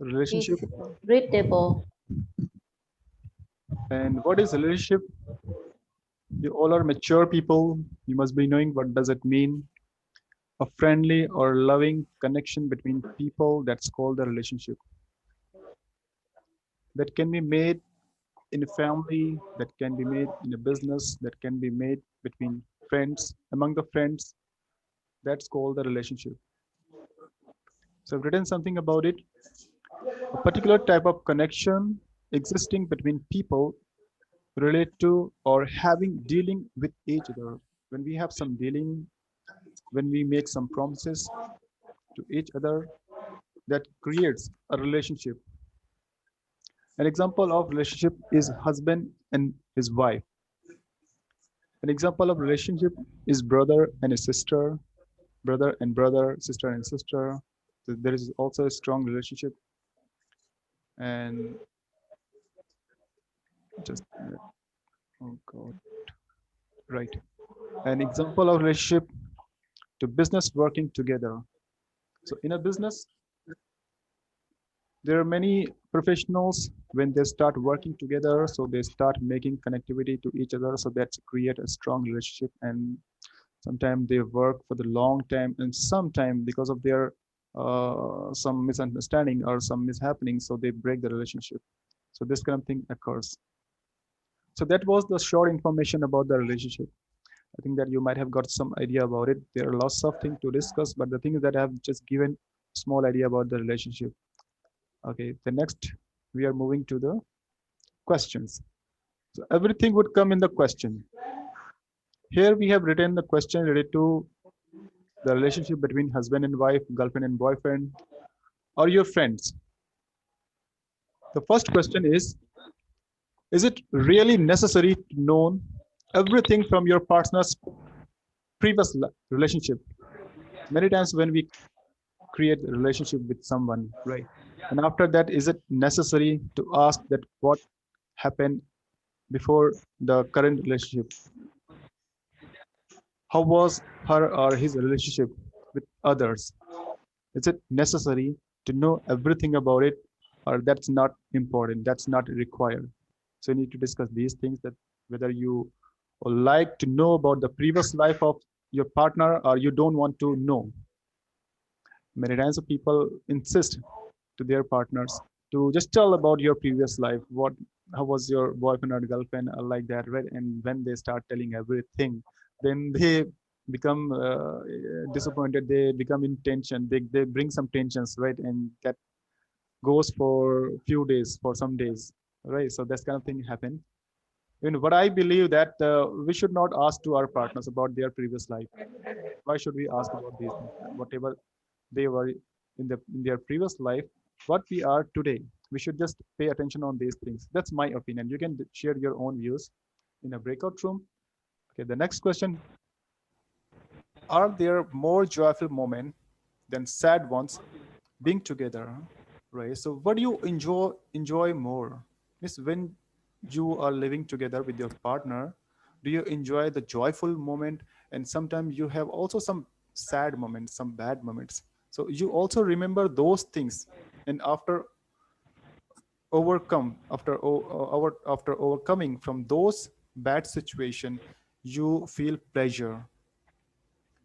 Relationship. readable, And what is relationship? You all are mature people. You must be knowing what does it mean. A friendly or loving connection between people, that's called a relationship. That can be made in a family, that can be made in a business, that can be made between friends, among the friends. That's called the relationship. So I've written something about it. A particular type of connection existing between people relate to or having dealing with each other. When we have some dealing, when we make some promises to each other, that creates a relationship. An example of relationship is husband and his wife. An example of relationship is brother and a sister, brother and brother, sister and sister. So there is also a strong relationship. And just oh god, right. An example of relationship to business working together. So in a business, there are many professionals when they start working together, so they start making connectivity to each other. So that's create a strong relationship. And sometimes they work for the long time, and sometimes because of their some misunderstanding or some mishappening, so they break the relationship. So this kind of thing occurs. So that was the short information about the relationship. I think that you might have got some idea about it. There are lots of things to discuss, but the thing is that I have just given small idea about the relationship. Okay, the next we are moving to the questions. So everything would come in the question. Here we have written the question related to the relationship between husband and wife, girlfriend and boyfriend, or your friends. The first question is it really necessary to know everything from your partner's previous relationship? Many times when we create a relationship with someone, right? And after that, is it necessary to ask that what happened before the current relationship? How was her or his relationship with others? Is it necessary to know everything about it, or that's not important? That's not required. So you need to discuss these things, that whether you like to know about the previous life of your partner or you don't want to know. Many times people insist to their partners to just tell about your previous life, what how was your boyfriend or girlfriend, or like that, right? And when they start telling everything, then they become disappointed, they become in tension, they bring some tensions, right? And that goes for few days, for some days, right? So that's kind of thing happen. What I believe that we should not ask to our partners about their previous life. Why should we ask about these things? Whatever they were in their previous life, what we are today, we should just pay attention on these things. That's my opinion. You can share your own views in a breakout room. Okay, the next question: are there more joyful moments than sad ones being together? Right. So what do you enjoy more? Miss, when you are living together with your partner, do you enjoy the joyful moment? And sometimes you have also some sad moments, some bad moments. So you also remember those things. And after overcoming from those bad situation, you feel pleasure.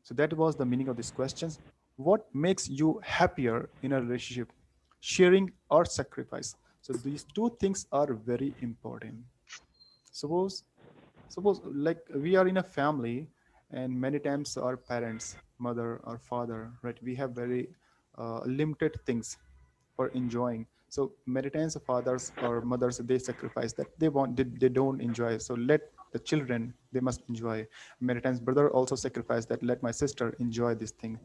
So that was the meaning of these questions. What makes you happier in a relationship? Sharing or sacrifice? So these two things are very important. Suppose, suppose like we are in a family, and many times our parents, mother or father, right? We have very limited things for enjoying. So many times the fathers or mothers, they sacrifice that they don't enjoy. So let the children, they must enjoy. Many times brother also sacrifice that let my sister enjoy this thing.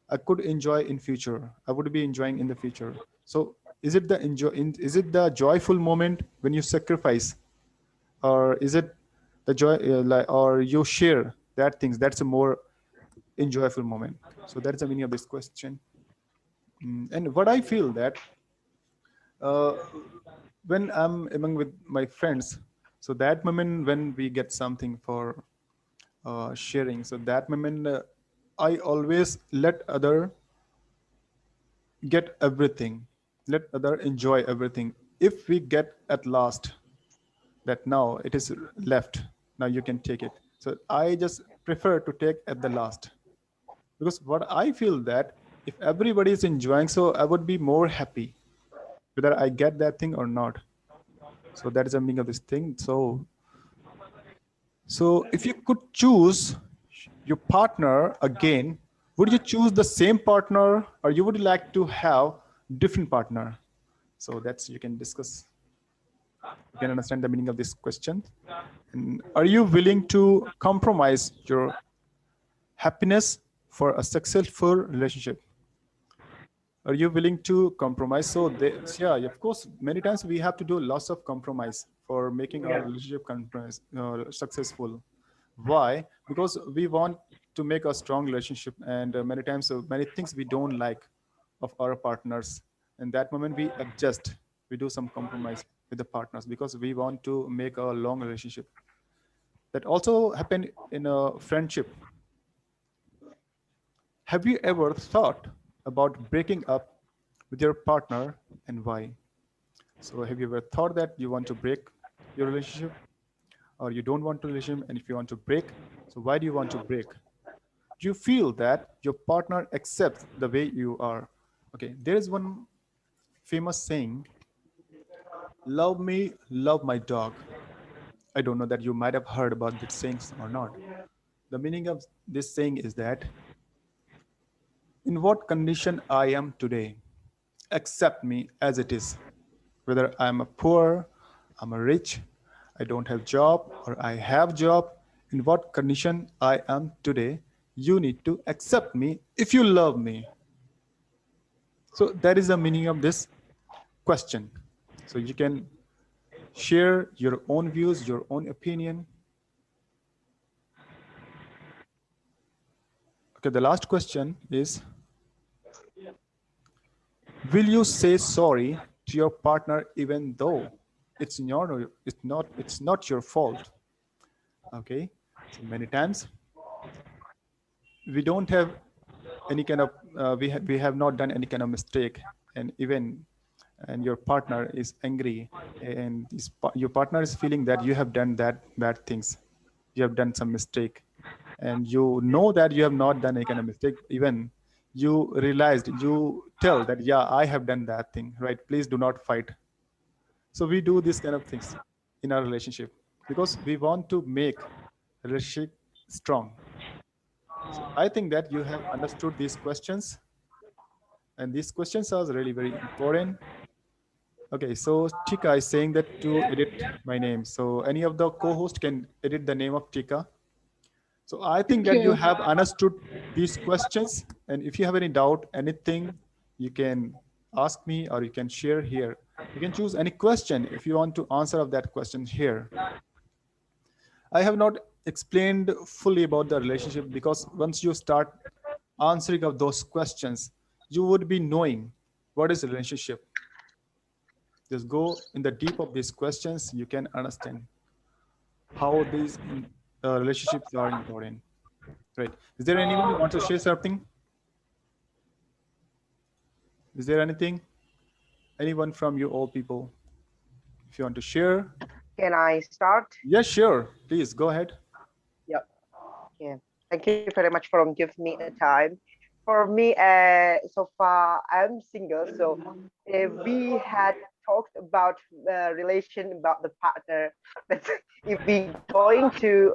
I could enjoy in future. I would be enjoying in the future. So is it the joyful moment when you sacrifice, or is it the joy or you share that things? That's a more enjoyable moment. So that's the meaning of this question. And what I feel that uh, when I'm among with my friends, so that moment when we get something for sharing, so that moment I always let other get everything. Let other enjoy everything. If we get at last that now it is left, now you can take it. So I just prefer to take at the last, because what I feel that if everybody is enjoying, so I would be more happy whether I get that thing or not. So that is the meaning of this thing. So if you could choose your partner again, would you choose the same partner or you would like to have different partner? So that's, you can discuss, you can understand the meaning of this question. And are you willing to compromise your happiness for a successful relationship? Are you willing to compromise? So yeah, of course, many times we have to do lots of compromise for making our relationship compromise, successful. Why? Because we want to make a strong relationship, and many times many things we don't like of our partners. In that moment, we adjust, we do some compromise with the partners because we want to make a long relationship. That also happen in a friendship. Have you ever thought about breaking up with your partner and why? So have you ever thought that you want to break your relationship or you don't want to relationship, and if you want to break, so why do you want to break? Do you feel that your partner accepts the way you are? Okay, there is one famous saying, love me, love my dog. I don't know that you might have heard about this saying or not. The meaning of this saying is that in what condition I am today, accept me as it is. Whether I'm a poor, I'm a rich, I don't have job, or I have job, in what condition I am today, you need to accept me if you love me. So that is the meaning of this question. So you can share your own views, your own opinion. Okay, the last question is, will you say sorry to your partner even though it's not your fault? Okay, so many times we don't have any kind of we have not done any kind of mistake, and even and your partner is angry, and your partner is feeling that you have done that bad things, you have done some mistake, and you know that you have not done any kind of mistake, even you realized, you tell that yeah, I have done that thing, right, please do not fight. So we do these kind of things in our relationship because we want to make a relationship strong. So I think that you have understood these questions, and these questions are really very important. Okay, so Tika is saying that to edit my name. So any of the co-host can edit the name of Tika. So I think that you Okay. have understood these questions. And if you have any doubt, anything, you can ask me or you can share here. You can choose any question if you want to answer of that question here. I have not explained fully about the relationship because once you start answering of those questions, you would be knowing what is a relationship. Just go in the deep of these questions, you can understand how these relationships are important. Right? Is there anyone who wants to share something? Is there anything? Anyone from you all people? If you want to share? Can I start? Yes, sure. Please go ahead. Yep. Yeah. Thank you very much for giving me a time. For me, so far I'm single, so we had talked about relation about the partner. But if we going to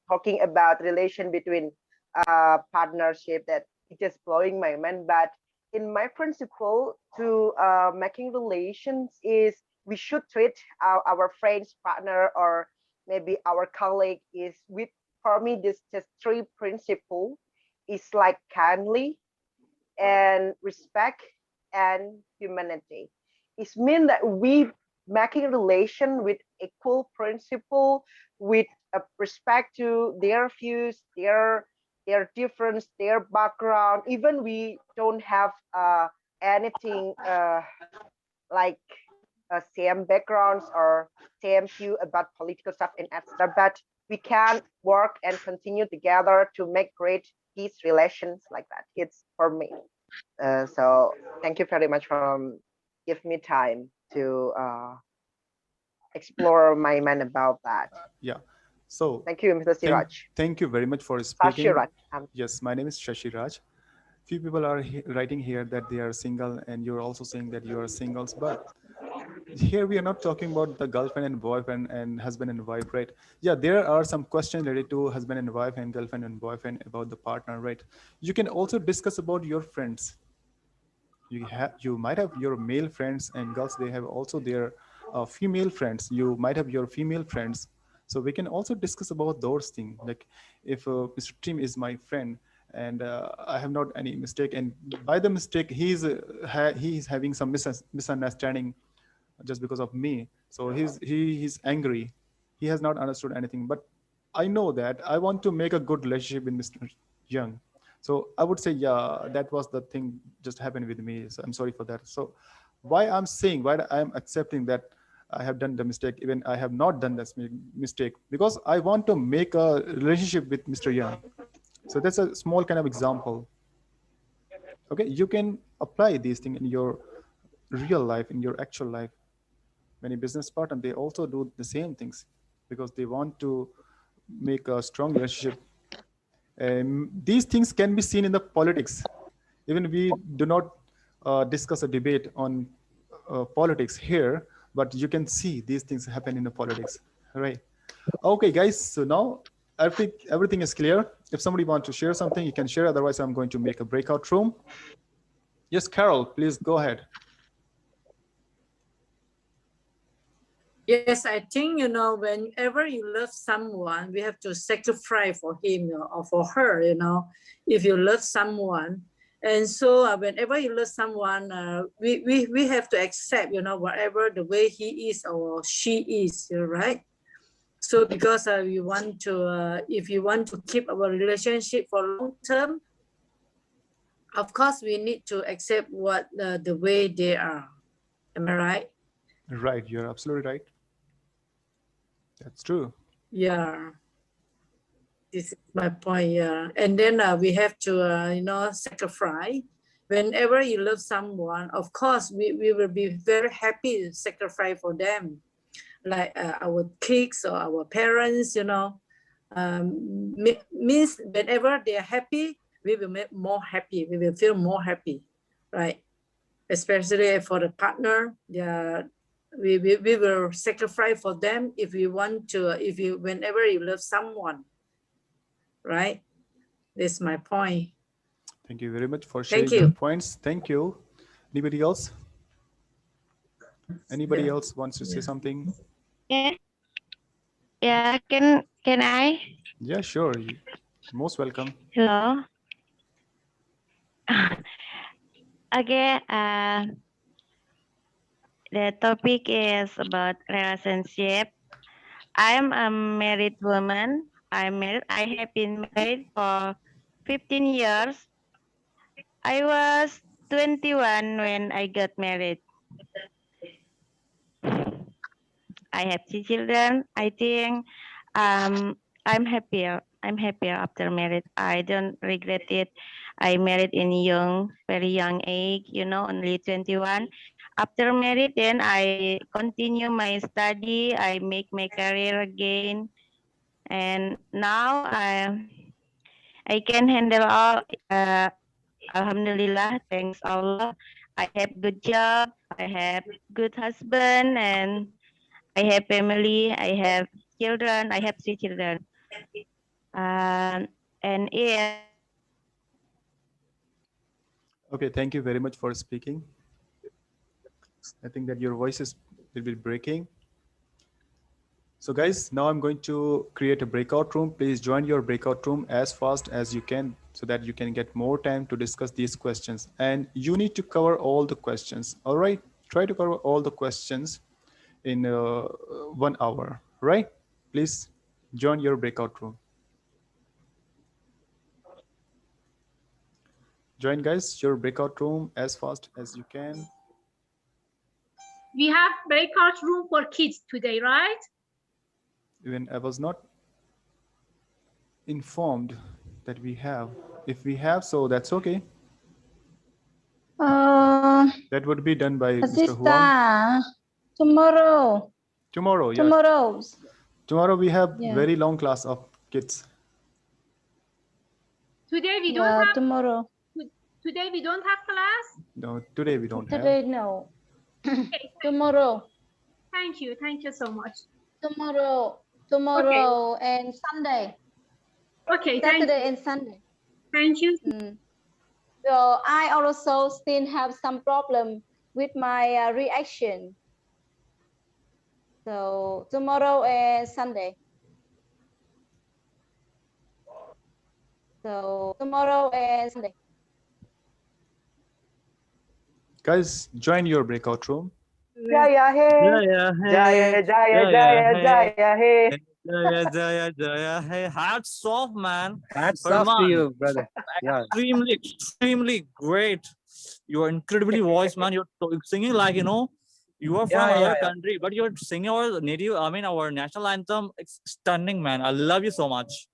talking about relation between partnership, that it just blowing my mind. But in my principle to making relations is we should treat our friends, partner, or maybe our colleague is with, for me this just three principle is like kindly and respect and humanity. It means that we making a relation with equal principle, with respect to their views, their difference, their background. Even we don't have anything like same backgrounds or same view about political stuff and etc. But we can work and continue together to make great peace relations like that. It's for me. So thank you very much for give me time to explore my mind about that. Yeah. So Thank you, Mr. thank Siraj. thank you very much for Shashi speaking. Raj. Yes, my name is Shashi Raj. Few people are writing here that they are single, and you're also saying that you are singles, but here we are not talking about the girlfriend and boyfriend and husband and wife, right? Yeah, there are some questions related to husband and wife and girlfriend and boyfriend about the partner, right? You can also discuss about your friends. You might have your male friends, and girls, they have also their female friends. You might have your female friends, so we can also discuss about those things. Like if Mr. Tim is my friend, and I have not any mistake, and by the mistake he is having some misunderstanding just because of me, so he's angry, he has not understood anything, but I know that I want to make a good relationship with Mr. Young. So I would say, yeah, that was the thing just happened with me, so I'm sorry for that. So why I'm saying, why I'm accepting that I have done the mistake, even I have not done this mistake, because I want to make a relationship with Mr. Young. So that's a small kind of example. Okay, you can apply these things in your real life, in your actual life. Many business partners, they also do the same things because they want to make a strong relationship. These things can be seen in the politics. Even we do not discuss a debate on politics here, but you can see these things happen in the politics, right? Okay, guys. So now I think everything is clear. If somebody wants to share something, you can share. Otherwise, I'm going to make a breakout room. Yes, Carol, please go ahead. Yes, I think, whenever you love someone, we have to sacrifice for him, or for her, if you love someone. And so whenever you love someone, we have to accept, whatever the way he is or she is, right? So because we want to, if you want to keep our relationship for long term, of course, we need to accept what the way they are. Am I right? Right, you're absolutely right. That's true. Yeah. This is my point. Yeah. And then we have to, sacrifice. Whenever you love someone, of course, we will be very happy to sacrifice for them, like our kids or our parents, means whenever they are happy, we will make more happy. We will feel more happy, right? Especially for the partner, we will sacrifice for them if we want to, whenever you love someone, right? That's my point. Thank you very much for Thank sharing your you. points. Thank you. Anybody else? Anybody Yeah. else wants to say something? Yeah, yeah. Can I? Yeah, sure. Most welcome. Hello. Okay. The topic is about relationship. I'm a married woman. I'm married. I have been married for 15 years. I was 21 when I got married. I have 2 children. I think I'm happier. I'm happier after married. I don't regret it. I married in very young age, only 21. After married, then I continue my study. I make my career again. And now I can handle all. Alhamdulillah, thanks Allah. I have good job. I have good husband, and I have family, I have children, I have 3 children. And yes, Okay, thank you very much for speaking. I think that your voice is a little bit breaking. So guys, now I'm going to create a breakout room. Please join your breakout room as fast as you can so that you can get more time to discuss these questions. And you need to cover all the questions. All right, try to cover all the questions in 1 hour, right? Please join your breakout room. Join guys your breakout room as fast as you can. We have breakout room for kids today, right? Even I was not informed that we have. If we have, so that's okay. That would be done by Mr. Huang. Asista, tomorrow. Tomorrow, yes. Tomorrow. Tomorrow we have Yeah. very long class of kids. Today we don't Yeah, have tomorrow. today we don't have class. No, today we don't have. Today, no. Okay, Tomorrow. thank you so much. Tomorrow and Sunday. Okay, thank Saturday you. and Sunday. Thank you. So I also still have some problem with my reaction. So tomorrow and Sunday. So tomorrow and Sunday. Guys, join your breakout room. Jaya hey. Jaya Jaya, hey, Jaya, Jaya, Jaya hey. Jaya, Jaya, Jaya, hey. Hats off, man. Hats off to Herman, you, brother. Yeah. extremely great. You are incredibly voice, man. You're singing like, you know, you are from Yeah, another yeah. country, but you're singing our native, our national anthem. It's stunning, man. I love you so much.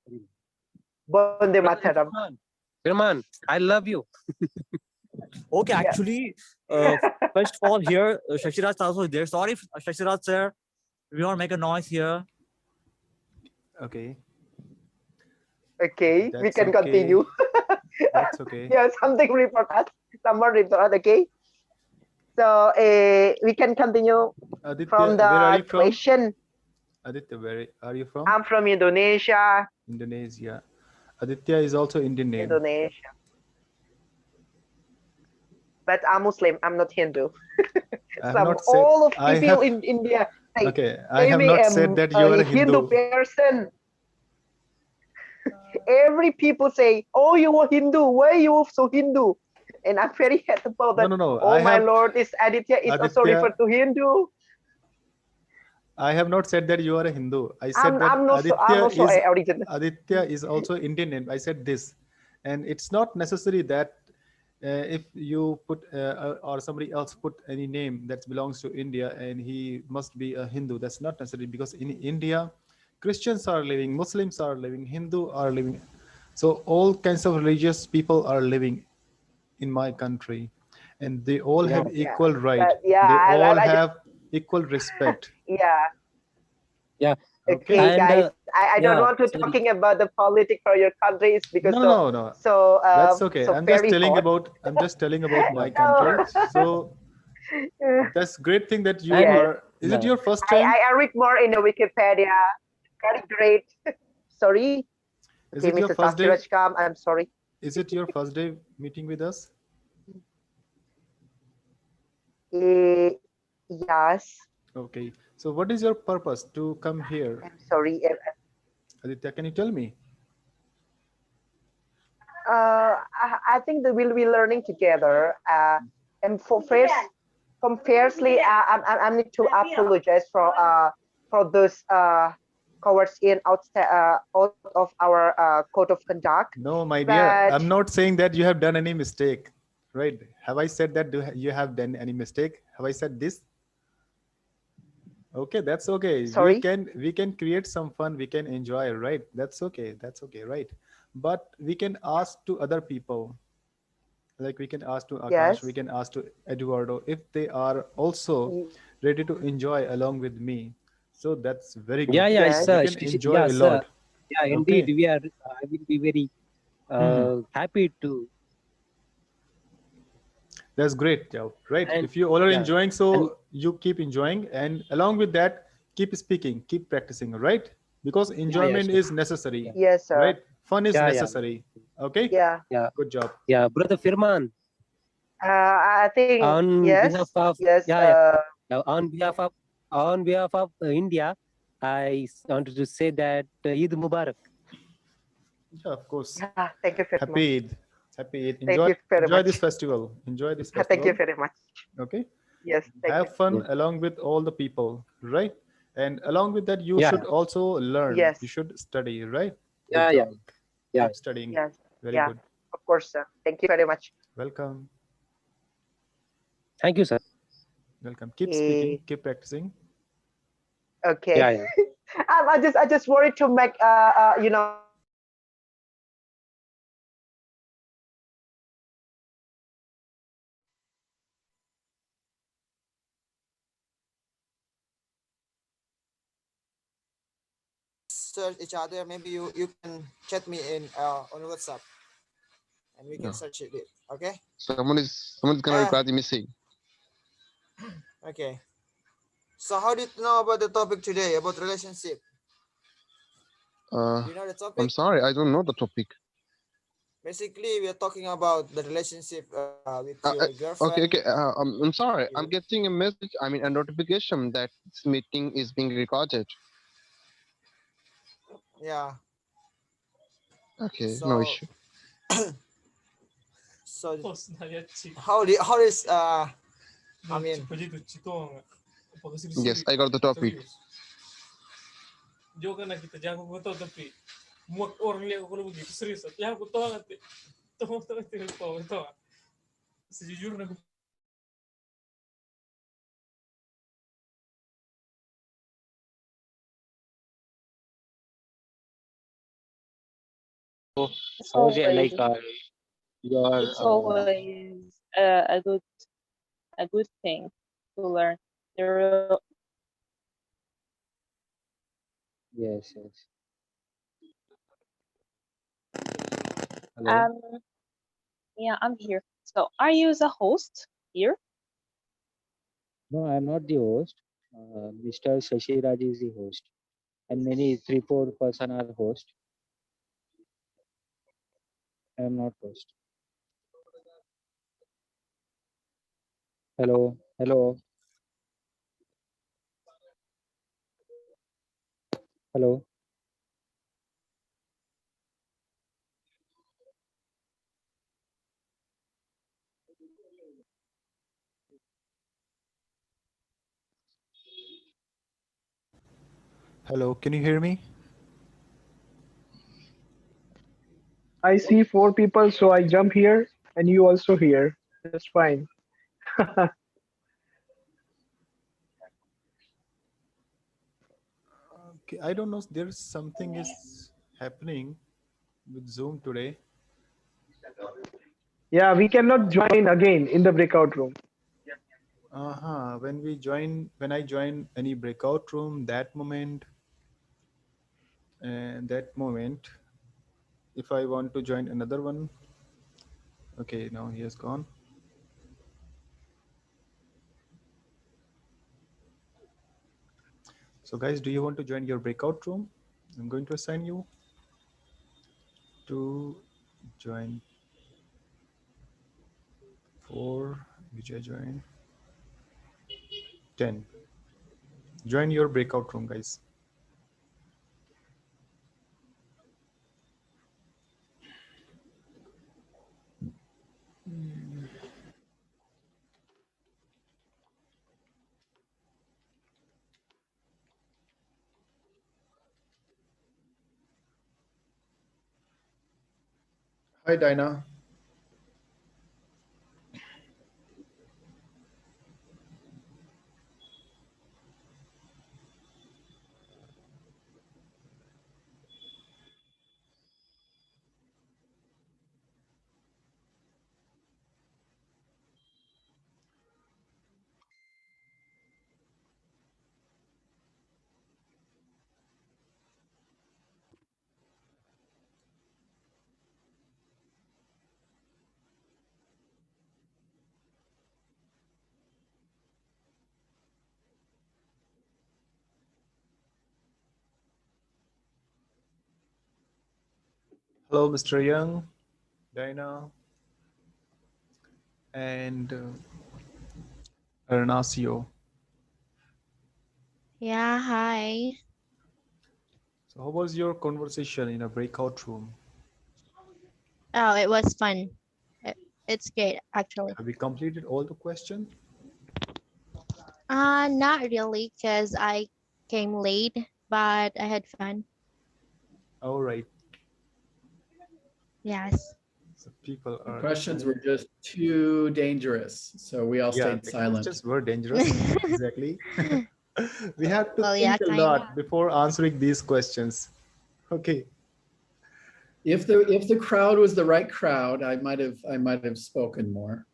Bonde Mataram. Firman, I love you. Okay, actually, first of all, here, Shashi Raj also is there. Sorry, Shashi Raj, sir. We want to make a noise here. Okay. Okay, we That's can okay. continue. That's okay. Yeah, something report us. Someone report us, okay? So we can continue Aditya, from where are the you from? question. Aditya, where are you from? I'm from Indonesia. Indonesia. Aditya is also Indian name. Indonesia. But I'm Muslim, I'm not Hindu. I have not said, all of I people have, in India say, okay, I have not said that you are a Hindu. person. Every people say, oh, you are Hindu, why you are so Hindu? And I'm very happy about that. No. Oh, my Lord, is Aditya is also Aditya, referred to Hindu. I have not said that you are a Hindu. I said that I'm also a original. Aditya is also Indian name. I said this. And it's not necessary that if you put or somebody else put any name that belongs to India and he must be a Hindu. That's not necessary, because in India, Christians are living, Muslims are living, Hindu are living. So all kinds of religious people are living in my country, and they all have equal right. They all have equal respect. Yeah. Yeah. Okay, And, guys, I don't yeah, want to sorry. talking about the politics for your countries because No. so That's okay. so I'm just telling hot. about my country. So that's great thing that you are. Is it your first time? I read more in the Wikipedia. Very great. Sorry. Is Okay, it your Mr. first day? Shashi Raj, I'm sorry. Is it your first day meeting with us? Yes. Okay. So what is your purpose to come here? I'm sorry. Aditya, can you tell me? I think that we'll be learning together. And firstly, I need to apologize for those cowards in out of our code of conduct. No, my dear, I'm not saying that you have done any mistake, right? Have I said that you have done any mistake? Have I said this? Okay, that's okay. Sorry? We can create some fun. We can enjoy, right? That's okay. That's okay, right? But we can ask to other people. Like we can ask to Akash, we can ask to Eduardo if they are also ready to enjoy along with me. So that's very good. Yeah, sir. We can enjoy a lot. Sir. Yeah, indeed. We are. I will be very happy to. That's great, right? And if you all are enjoying, so you keep enjoying, and along with that, keep speaking, keep practicing, right? Because enjoyment is necessary. Yes, sir. Right? Fun is necessary. Okay. Yeah. Good job. Yeah, brother Firman. I think on behalf of on behalf of India, I wanted to say that Eid Mubarak. Yeah, of course. Yeah, thank you very much. Happy Eid. Enjoy this festival. Enjoy this festival. Thank you very much. Okay. Yes. Have fun along with all the people, right? And along with that, you should also learn. Yes. You should study, right? Yeah. Keep studying. Yes. Very good. Of course, sir. Thank you very much. Welcome. Thank you, sir. Welcome. Keep speaking. Keep practicing. Okay. Yeah. I just wanted to make search each other. Maybe you can chat me in on WhatsApp, and we can search it. Okay. Someone's gonna reply the message. Okay. So how did you know about the topic today about relationship? Do you know the topic? I'm sorry, I don't know the topic. Basically, we are talking about the relationship with your girlfriend. Okay. I'm sorry. I'm getting a message. I mean, a notification that this meeting is being recorded. Yeah. Okay, So, no issue. So how is I mean. Yes, I got the topic. Joga na kita jangan aku tahu tapi muak orang lihat aku begitu serius. Ya aku tahu nanti. Tahu tahu. Sejujurnya aku. So yeah, like your it's always a good thing to learn. yes. Hello. Yeah, I'm here. So are you the host here? No, I'm not the host. Mr. Shashi Raj is the host, and many 3-4 person are host. I am not host. Hello. Hello. Hello, can you hear me? I see 4 people, so I jump here, and you also here. That's fine. Okay, I don't know. There's something is happening with Zoom today. Yeah, we cannot join again in the breakout room. When I join any breakout room, that moment, if I want to join another one, okay, now he has gone. So guys, do you want to join your breakout room? I'm going to assign you to join 4, which I join 10. Join your breakout room, guys. Hi, Dinah. Hello, Mr. Young, Dinah, and Ernacio. Yeah, hi. So how was your conversation in a breakout room? Oh, it was fun. It's great, actually. Have you completed all the questions? Not really, because I came late, but I had fun. All right. Yes. So people The are questions were just too dangerous, so we all stayed the silent. questions were dangerous. Exactly. We have to Well, think yeah, a lot before answering these questions. Okay. If the crowd was the right crowd, I might have spoken more.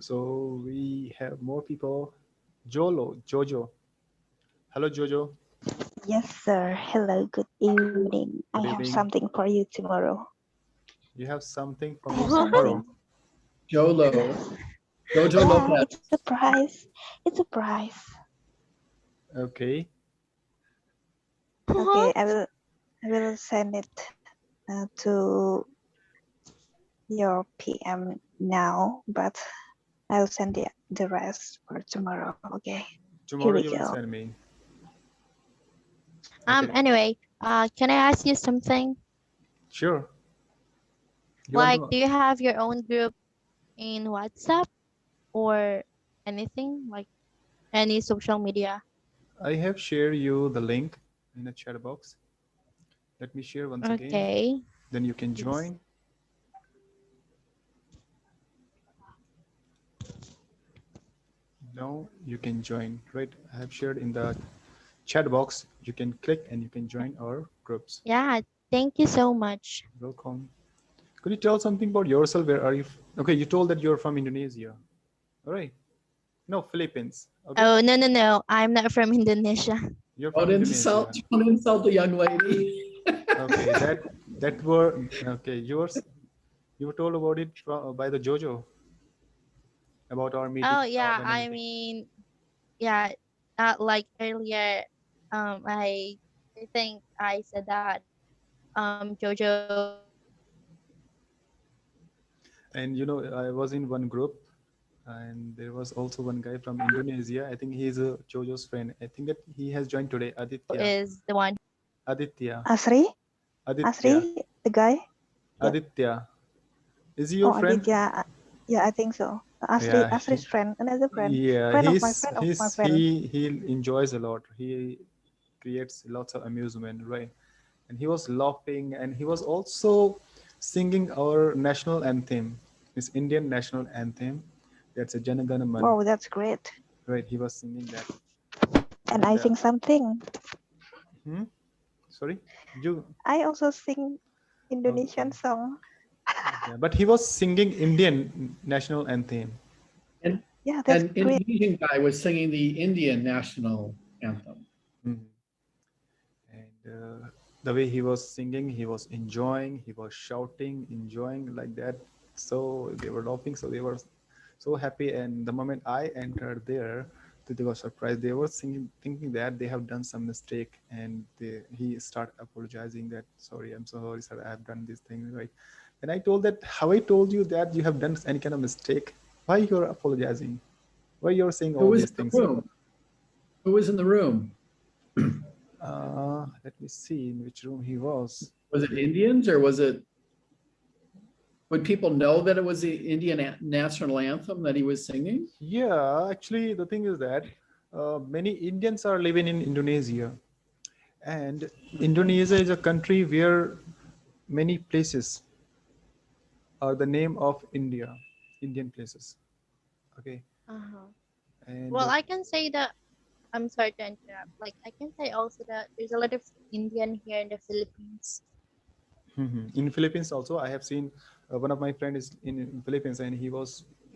So we have more people Jojo. Hello, Jojo. Yes, sir. Hello, good evening. I Good have evening. something for you tomorrow. You have something for I me have tomorrow. something. Jolo. Jojo Yeah, Lopez. it's a surprise. It's a prize. Okay. Okay, I will send it to your PM now, but I'll send the rest for tomorrow. Okay. Here Tomorrow we you will go. send me. Okay. Anyway, can I ask you something? Sure. You want Like, to? do you have your own group in WhatsApp or anything like any social media? I have shared you the link in the chat box. Let me share once again. Okay. Then you can Yes. join. Now you can join, right? I have shared in the chat box. You can click and you can join our groups. Yeah, thank you so much. Welcome. Could you tell something about yourself? Where are you? Okay, you told that you're from Indonesia. All right. No, Philippines. Okay. Oh, no. I'm not from Indonesia. You're from Indonesia. Don't insult the young lady. Okay, that were okay. You were told about it by the Jojo about our meeting. Oh, yeah, Our I meeting. mean, yeah, like earlier, I think I said that, Jojo. And you know, I was in one group, and there was also one guy from Indonesia. I think he's a Jojo's friend. I think that he has joined today. Aditya. Is the one. Aditya. Asri? Aditya. Asri, the guy? Yeah. Aditya. Is he Oh, your friend? Aditya. Yeah, I think so. Yeah. Asri's friend, another friend. Yeah. Friend of my friend of my friend. He enjoys a lot. He creates lots of amusement, right? And he was laughing, and he was also singing our national anthem, this Indian national anthem. That's a Jana Gana Man. Wow, that's great. Right, he was singing that. And I sing something. Sorry, you. I also sing Indonesian song. Yeah, but he was singing Indian national anthem. And yeah, that's an great. Indonesian guy was singing the Indian national anthem. And the way he was singing, he was enjoying, he was shouting, enjoying like that. So they were laughing, so they were so happy. And the moment I entered there, they were surprised. They were singing, thinking that they have done some mistake, and he started apologizing that, sorry, I'm so sorry, sir, I have done this thing, right? And I told that, have I told you that you have done any kind of mistake? Why you're apologizing? Why you're saying all these things? Who was in the room? Let me see in which room he was. Was it Indians, or was it? Would people know that it was the Indian national anthem that he was singing? Yeah, actually, the thing is that many Indians are living in Indonesia, and Indonesia is a country where many places are the name of India, Indian places. Okay. And Well, I can say that, I'm sorry to interrupt. Like, I can say also that there's a lot of Indian here in the Philippines. in Philippines also, I have seen one of my friends is in Philippines, and he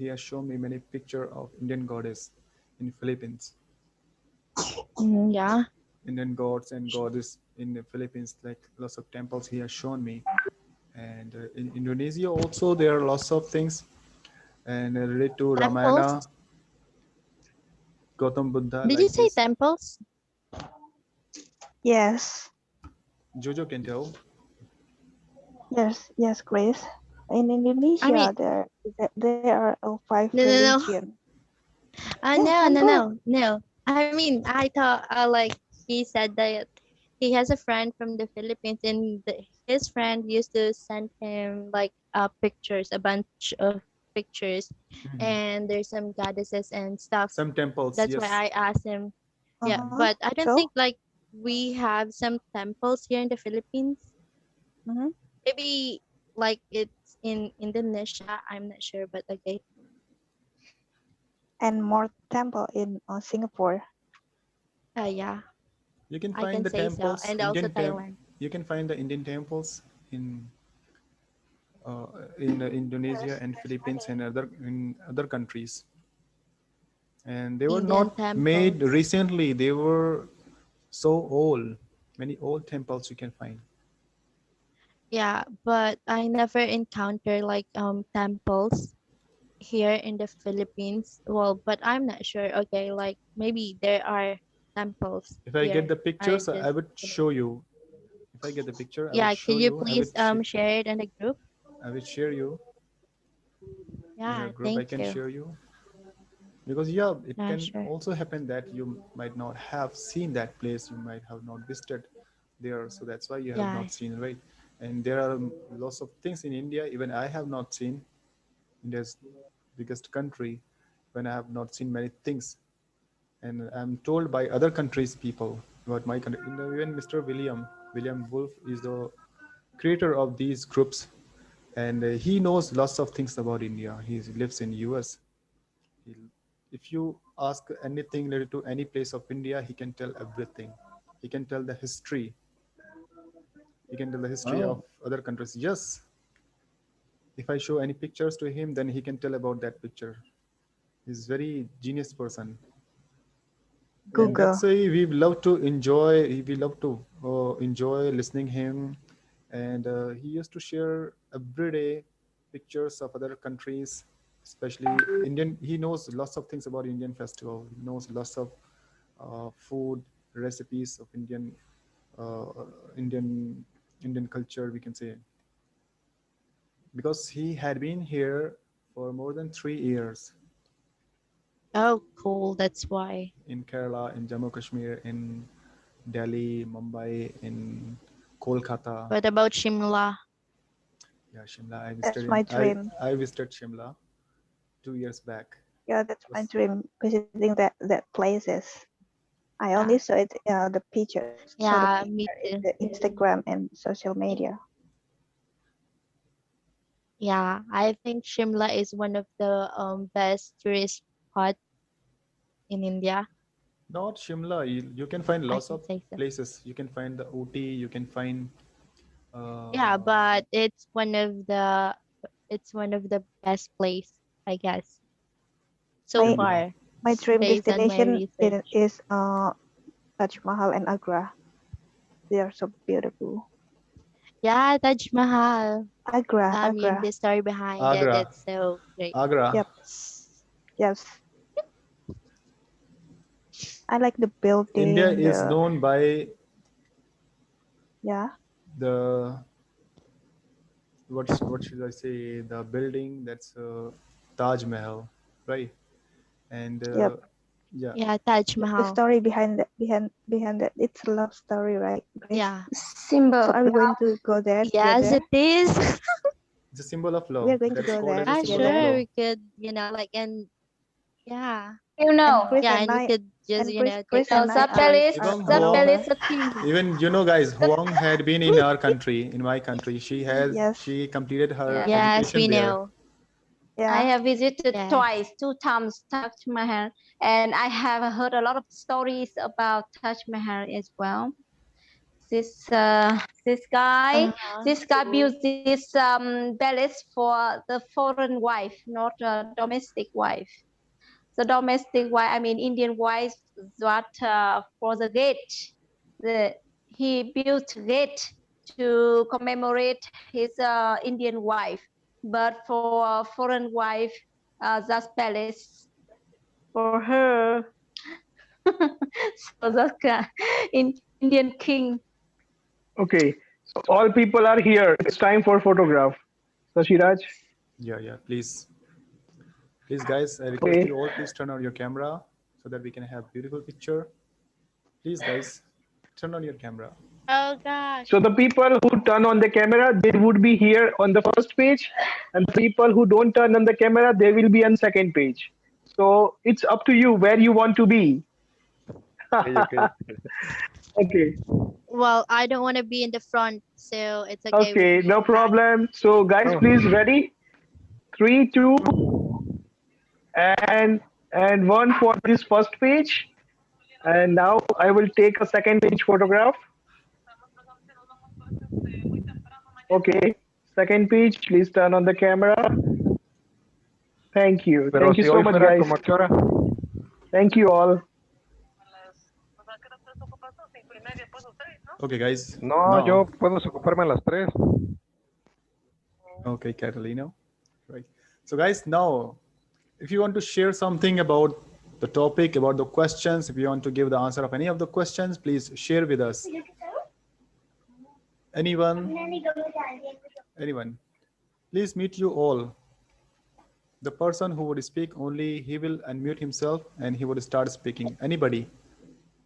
has shown me many picture of Indian goddess in Philippines. Yeah. Indian gods and goddess in the Philippines, like lots of temples he has shown me. And in Indonesia also there are lots of things and related to Ramayana, Gautam Buddha. Did you say temples? Yes. Jojo can tell. Yes, Grace. In Indonesia, there are 5 religions. No. I mean, I thought like he said that he has a friend from the Philippines, and his friend used to send him like pictures, a bunch of pictures, and there's some goddesses and stuff. Some temples. That's yes. why I asked him. Yeah, but I don't think like we have some temples here in the Philippines. Maybe like it's in Indonesia. I'm not sure, but okay. And more temple in Singapore. Yeah. You can find the temples. So. And also Thailand. You can find the Indian temples in Indonesia and Philippines and other countries. And they were Indian not made temples. recently. They were so old. Many old temples you can find. Yeah, but I never encountered like temples here in the Philippines. Well, but I'm not sure. Okay, like maybe there are temples If I get here. the I pictures, I just would show you. If I get the picture, I would yeah. show Could you you. please share it in the group? I will share you in your Yeah, group. I thank can you. share you because yeah, it Yeah, can sure. also happen that you might not have seen that place. You might have not visited there, so that's why you have Yeah. not seen, right? And there are lots of things in India. Even I have not seen. India's biggest country, when I have not seen many things. And I'm told by other countries' people about my country. Even Mr. William Wolf is the creator of these groups, and he knows lots of things about India. He lives in US. He, if you ask anything related to any place of India, he can tell everything. He can tell the history. He can tell the history of Oh, other countries. Yes, if I show any pictures to him, then he can tell about that picture. He's very genius person. And Google. that's why we love to enjoy. We love to enjoy listening him, and he used to share every day pictures of other countries, especially Indian. He knows lots of things about Indian festival. He knows lots of food recipes of uh, Indian Indian culture. We can say because he had been here for more than 3 years Oh, cool. That's why. in Kerala, in Jammu Kashmir, in Delhi, Mumbai, in Kolkata. What about Shimla? Yeah, Shimla. I That's visited my in dream. I visited Shimla 2 years back. Yeah, that's It my was, dream. Visiting that places. I Yeah. only saw it the pictures. Saw the Yeah, picture me in too. the Instagram and social media. Yeah, I think Shimla is one of the best tourist spot in India. not Shimla. You can find I lots can of say so. places. You can find the Ooty. You can find. Yeah, Uh, but it's one of the best place, I guess, so My Shimla. far my dream based on my destination research. is Taj Mahal and Agra. They are so beautiful. Yeah, Taj Mahal. I mean, Agra. the story behind it, Agra. it's so great. Agra. Yep. Yes. I like the India building. is known by Yeah. the what should I say? The building that's Taj Mahal, right? And Yep. yeah, Yeah, Taj The Mahal. story behind that, it's a love story, right, Grace? Yeah. Symbol So of are we going love. to go there Yes, together? it is. it's a symbol of We love. are going to That is go called there as a Yeah, symbol of together. sure. love. We could, like, and yeah, You And know, Chris yeah, and and we I could just, take Chris no, and some I are pictures. Even Zapel Huang, is a team. even guys, Huang had been in our country, in my country. yes. She completed her Yeah. Yes, education we there. know. I Yeah. have visited Yes. twice, 2 times Taj Mahal, and I have heard a lot of stories about Taj Mahal as well. This uh, this guy this guy Cool. built this palace for the foreign wife, not a domestic wife. The domestic wife, I mean Indian wife, that for the gate. He built gate to commemorate his Indian wife, but for foreign wife, that palace for her. So that's in Indian king. Okay. So all people are here. It's time for photograph. Shashiraj. Yeah. Please, guys, I request Okay. you all, please turn on your camera so that we can have beautiful picture. Please, guys, turn on your camera. Oh gosh. So the people who turn on the camera, they would be here on the first page, and the people who don't turn on the camera, they will be on second page. So it's up to you where you want to be. Okay. Okay. Well, I don't want to be in the front, so it's okay with Okay, me. no problem. So guys, Oh, please ready? 3, 2, and 1 for this first page. And now I will take a second page photograph. Okay, second page. Please turn on the camera. Thank you. pero Thank you si so hoy much, fuera guys. como a qué hora? Thank you all. Okay, guys. No, yo Now, puedo ocuparme a las 3. okay, Catalina. Right. So, guys, now, if you want to share something about the topic, about the questions, if you want to give the answer of any of the questions, please share with us. Anyone? Anyone? Please meet you all. The person who would speak only, he will unmute himself and he would start speaking. Anybody?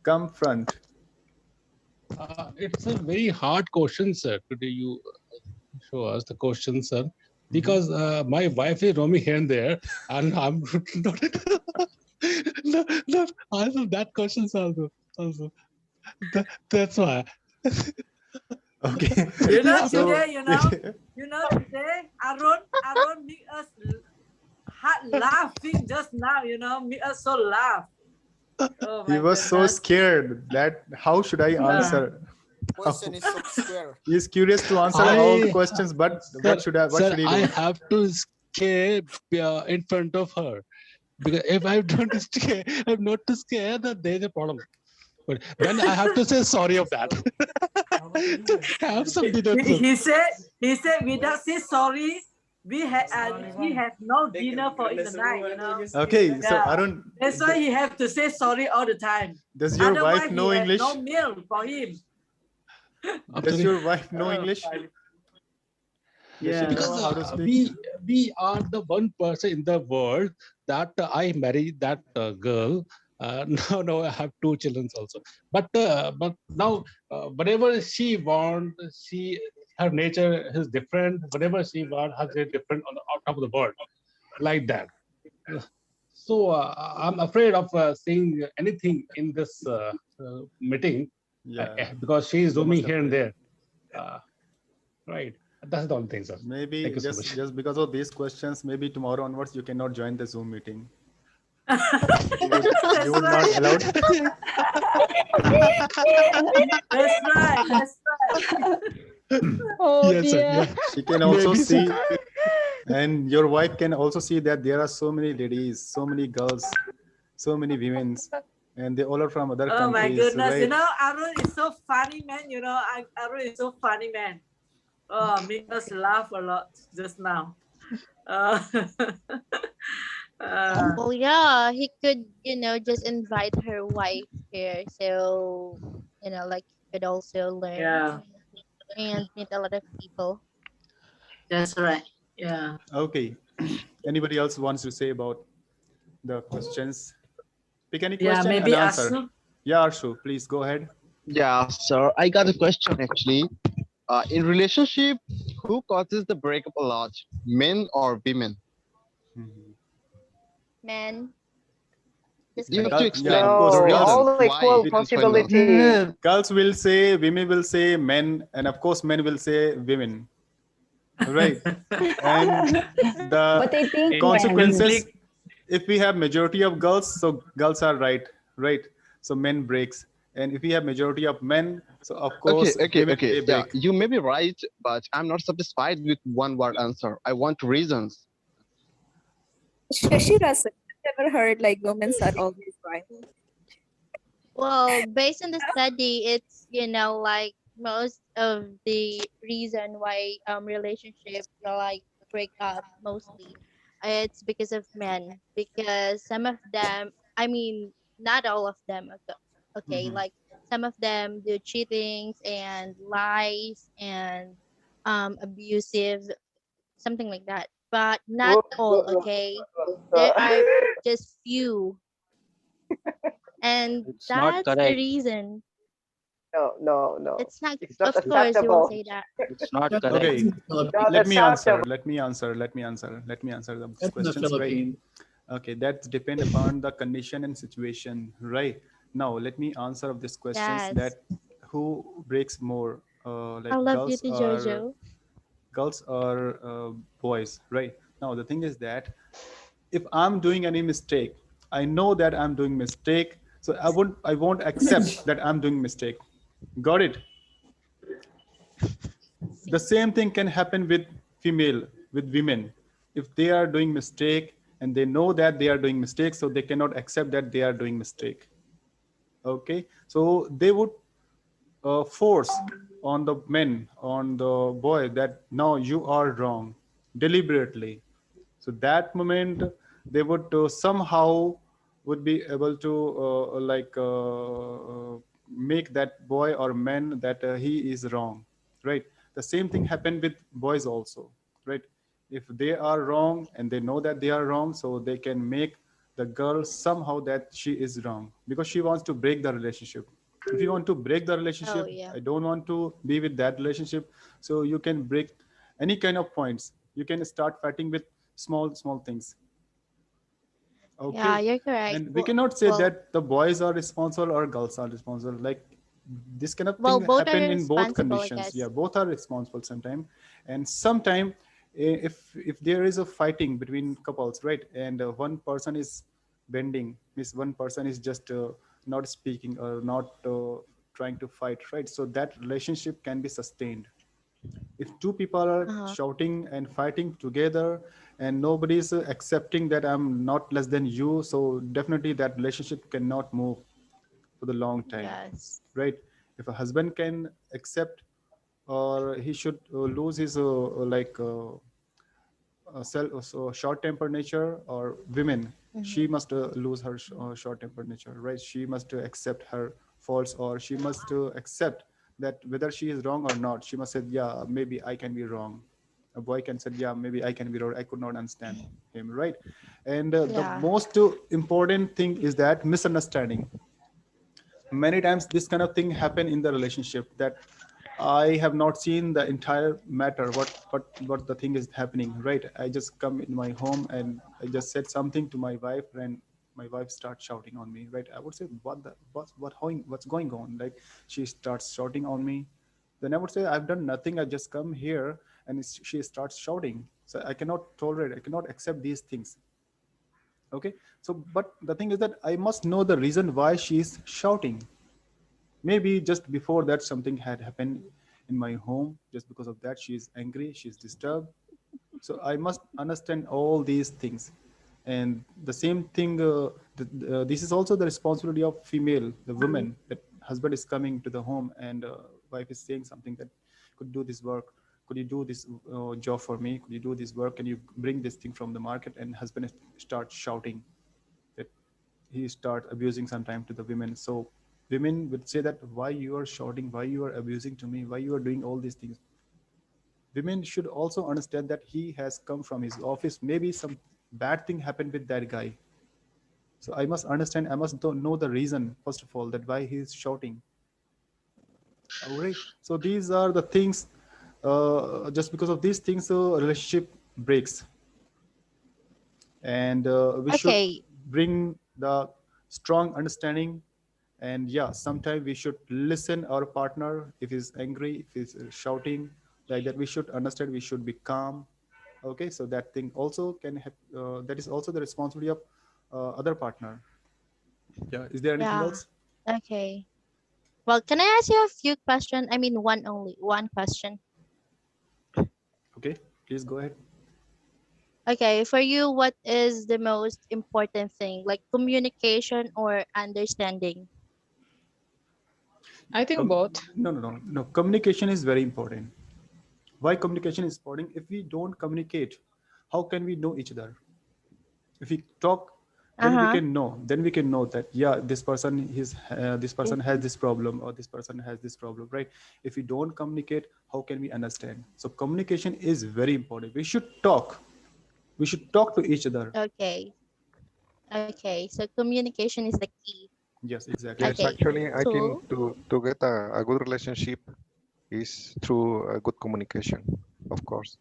Come front. It's a very hard question, sir. Today you show us the question, sir, because my wife is roaming here and there, and I'm not answer that question also. That's why. Okay. You know, So- today, today, Aaron make us hard laughing just now, make us so laugh. Oh He my was so goodness. scared that how should I answer? Question is so square. He's curious to answer all the questions, but what should Sir, he do? I have to scare in front of her, because if I don't scare, I'm not to scare, then there's a problem. But then I have to say sorry of that. Have some dinner. He said without say sorry, we have no dinner for in the night, Okay, so Yeah. Arun, That's why he have to say sorry all the time. does your Otherwise, wife he know has English? No meal for him. Does your wife know English? Does she know Because how to speak? we are the one person in the world that I married that girl. Now I have 2 children also. But now whatever she wants, her nature is different. Whatever she wants, has a different on top of the world, like that. So I'm afraid of saying anything in this meeting, because she is roaming here and there. Right. That's the only thing, sir. Maybe Thank you so much. just because of these questions, maybe tomorrow onwards you cannot join the Zoom meeting. You would not allowed. That's right. That's right. Oh Yes, sir, dear. yeah. She can also Maybe, see, sir. and your wife can also see that there are so many ladies, so many girls, so many women, and they all are from other Oh my countries. goodness. Right? Arun is so funny, man. Arun is so funny, man. Oh, make us laugh a lot just now. Well, yeah, he could, just invite her wife here. So, like he could also learn Yeah. and meet a lot of people. That's right. Yeah. Okay. Anybody else wants to say about the questions? Pick any Yeah, question maybe and answer. Arshu. Yeah, Arshu, please go ahead. Yeah, sir. I got a question actually. In relationship, who causes the breakup a lot, men or women? Men. You have to explain. Yeah, of course, the reasons reasons all why equal we don't find love. possibility. Girls will say, women will say men, and of course men will say women. Right. And But I think the consequences, if we have majority of girls, so girls are right. So men breaks. And if we have majority of men, so of course Okay. women they Yeah, break. you may be right, but I'm not satisfied with one word answer. I want reasons. Shashi Raj, I've never heard like women are always right. Well, based on the study, it's like most of the reason why relationship like break up mostly, it's because of men. Because some of them, I mean, not all of them. Okay, Mhm. like some of them do cheatings and lies and abusive, something like that. But not all. Okay, there are just few, and It's not that's the correct. reason. No. It's not. It's not Of course, you won't acceptable. say that. It's not correct. Okay, Not let me answer. acceptable. Let me answer the That's in the questions, right? Philippines. Okay, that depend upon the condition and situation, right? Now, let me answer of these questions Yes. that who breaks more, like I love you to girls or boys, right? Now, the thing is that if I'm doing any mistake, I know that I'm doing mistake, so I won't accept that I'm doing mistake. Got it? The same thing can happen with women. If they are doing mistake and they know that they are doing mistakes, so they cannot accept that they are doing mistake. Okay, so they would force on the men, on the boy, that no, you are wrong, deliberately. So that moment they would somehow would be able to make that boy or man that he is wrong, right? The same thing happened with boys also, right? If they are wrong and they know that they are wrong, so they can make the girl somehow that she is wrong because she wants to break the relationship. If you want to break the relationship, I don't want to be with that relationship, so you can break any kind of points. You can start fighting with small things. Okay, Yeah, you're correct. and we cannot say that the boys are responsible or girls are responsible. Like this kind of Well, thing both are happen in both responsible, I conditions. guess. Yeah, both are responsible sometime. And sometime if there is a fighting between couples, right, and one person is bending, means one person is just not speaking or not trying to fight, right, so that relationship can be sustained. If two people are shouting and fighting together and nobody is accepting that I'm not less than you, so definitely that relationship cannot move for the long time. Yes. Right? If a husband can accept, or he should lose his short tempered nature, or women, she must lose her short tempered nature, right? She must accept her faults, or she must accept that whether she is wrong or not, she must say, yeah, maybe I can be wrong. A boy can say, yeah, maybe I can be wrong, I could not understand him, right? And the most important thing is that misunderstanding. Many times this kind of thing happen in the relationship, that I have not seen the entire matter, what the thing is happening, right? I just come in my home and I just said something to my wife, and my wife starts shouting on me, right? I would say, what's going on? Like, she starts shouting on me. Then I would say, I've done nothing, I just come here, and she starts shouting. So I cannot tolerate, I cannot accept these things. Okay, so but the thing is that I must know the reason why she's shouting. Maybe just before that something had happened in my home, just because of that she is angry, she's disturbed. So I must understand all these things. And the same thing, this is also the responsibility of female, the woman, that husband is coming to the home and wife is saying something, that could do this work, could you do this job for me, could you do this work, can you bring this thing from the market? And husband starts shouting, that he start abusing sometime to the women. So women would say that, why you are shouting, why you are abusing to me, why you are doing all these things. Women should also understand that he has come from his office, maybe some bad thing happened with that guy. So I must understand, I must know the reason, first of all, that why he is shouting. All right, so these are the things, just because of these things relationship breaks. And we should bring the strong understanding. And yeah, sometimes we should listen our partner. If he's angry, if he's shouting like that, we should understand, we should be calm. Okay, so that thing also can that is also the responsibility of other partner. Yeah, is there anything else? Okay. Well, can I ask you a few questions? I mean, one question. Okay, please go ahead. Okay, for you, what is the most important thing, like communication or understanding? I think both. No. Communication is very important. Why communication is important? If we don't communicate, how can we know each other? If we talk, then we can know. Then we can know that, yeah, this person has this problem, or this person has this problem, right? If we don't communicate, how can we understand? So communication is very important. We should talk. We should talk to each other. Okay. Okay, so communication is the key. Yes, exactly. Yes, actually, I think to get a good relationship is through a good communication, of course.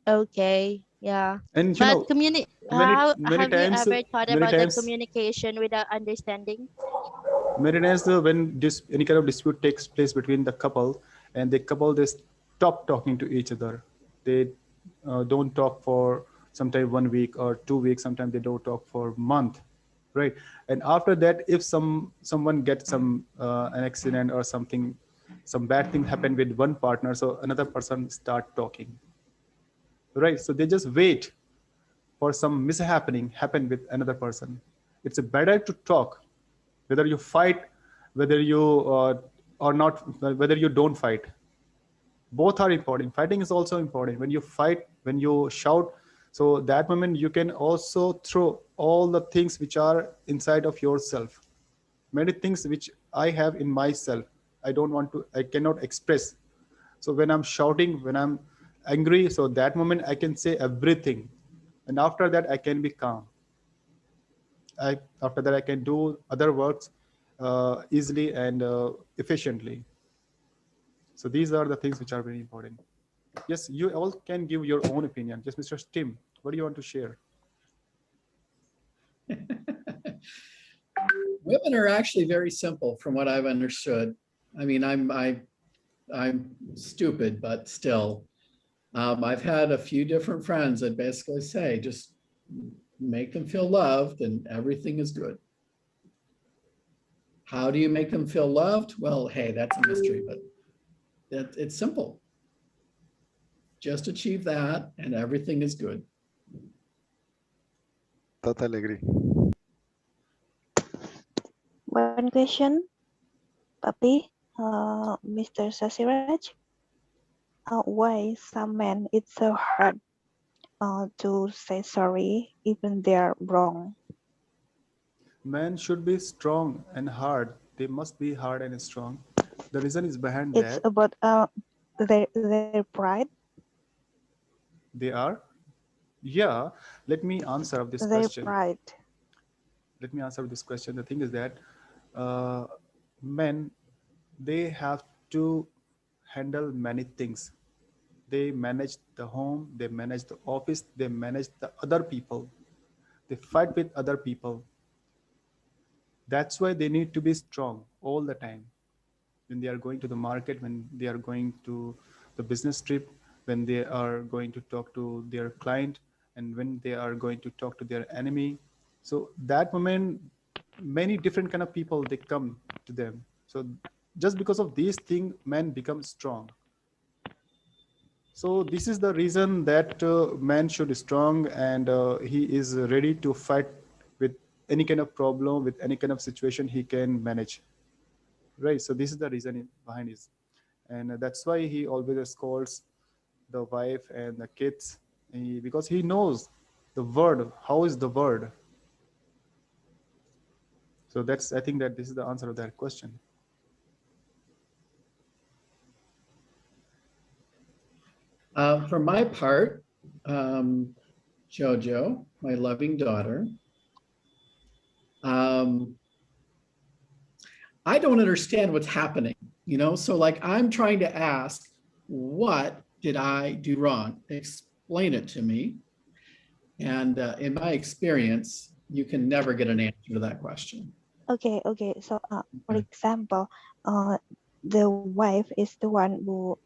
Okay, yeah. And but how many have you times, ever thought about the communication without understanding? Many times when any kind of dispute takes place between the couple, and the couple, they stop talking to each other. They don't talk for sometimes 1 week or 2 weeks. Sometimes they don't talk for a month, right? And after that, if someone gets an accident or something, some bad thing happened with one partner, so another person start talking, right? So they just wait for some mishappening happened with another person. It's better to talk, whether you fight, whether you or not, whether you don't fight. Both are important. Fighting is also important. When you fight, when you shout, so that moment you can also throw all the things which are inside of yourself. Many things which I have in myself, I cannot express. So when I'm shouting, when I'm angry, so that moment I can say everything. And after that, I can be calm. After that, I can do other works easily and efficiently. So these are the things which are very important. Yes, you all can give your own opinion. Just Mr. Tim, what do you want to share? Women are actually very simple from what I've understood. I mean, I'm stupid, but still, I've had a few different friends that basically say, just make them feel loved and everything is good. How do you make them feel loved? Well, hey, that's a mystery, but it's simple. Just achieve that and everything is good. Totally agree. One question, Papi, Mr. Shashi Raj. Why some men it's so hard to say sorry even they're wrong? Men should be strong and hard. They must be hard and strong. The reason is behind It's that. about their pride. They are? Yeah. Let me answer this Their question. pride. Let me answer this question. The thing is that men, they have to handle many things. They manage the home, they manage the office, they manage the other people. They fight with other people. That's why they need to be strong all the time. When they are going to the market, when they are going to the business trip, when they are going to talk to their client, and when they are going to talk to their enemy. So that moment, many different kind of people, they come to them. So just because of these things, men become strong. So this is the reason that man should be strong, and he is ready to fight with any kind of problem, with any kind of situation he can manage. Right. So this is the reason behind it. And that's why he always calls the wife and the kids, because he knows the word. How is the word? So I think that this is the answer of that question. For my part, Jojo, my loving daughter, I don't understand what's happening, So like I'm trying to ask, what did I do wrong? Explain it to me. And in my experience, you can never get an answer to that question. Okay. So, for example, the wife is the one who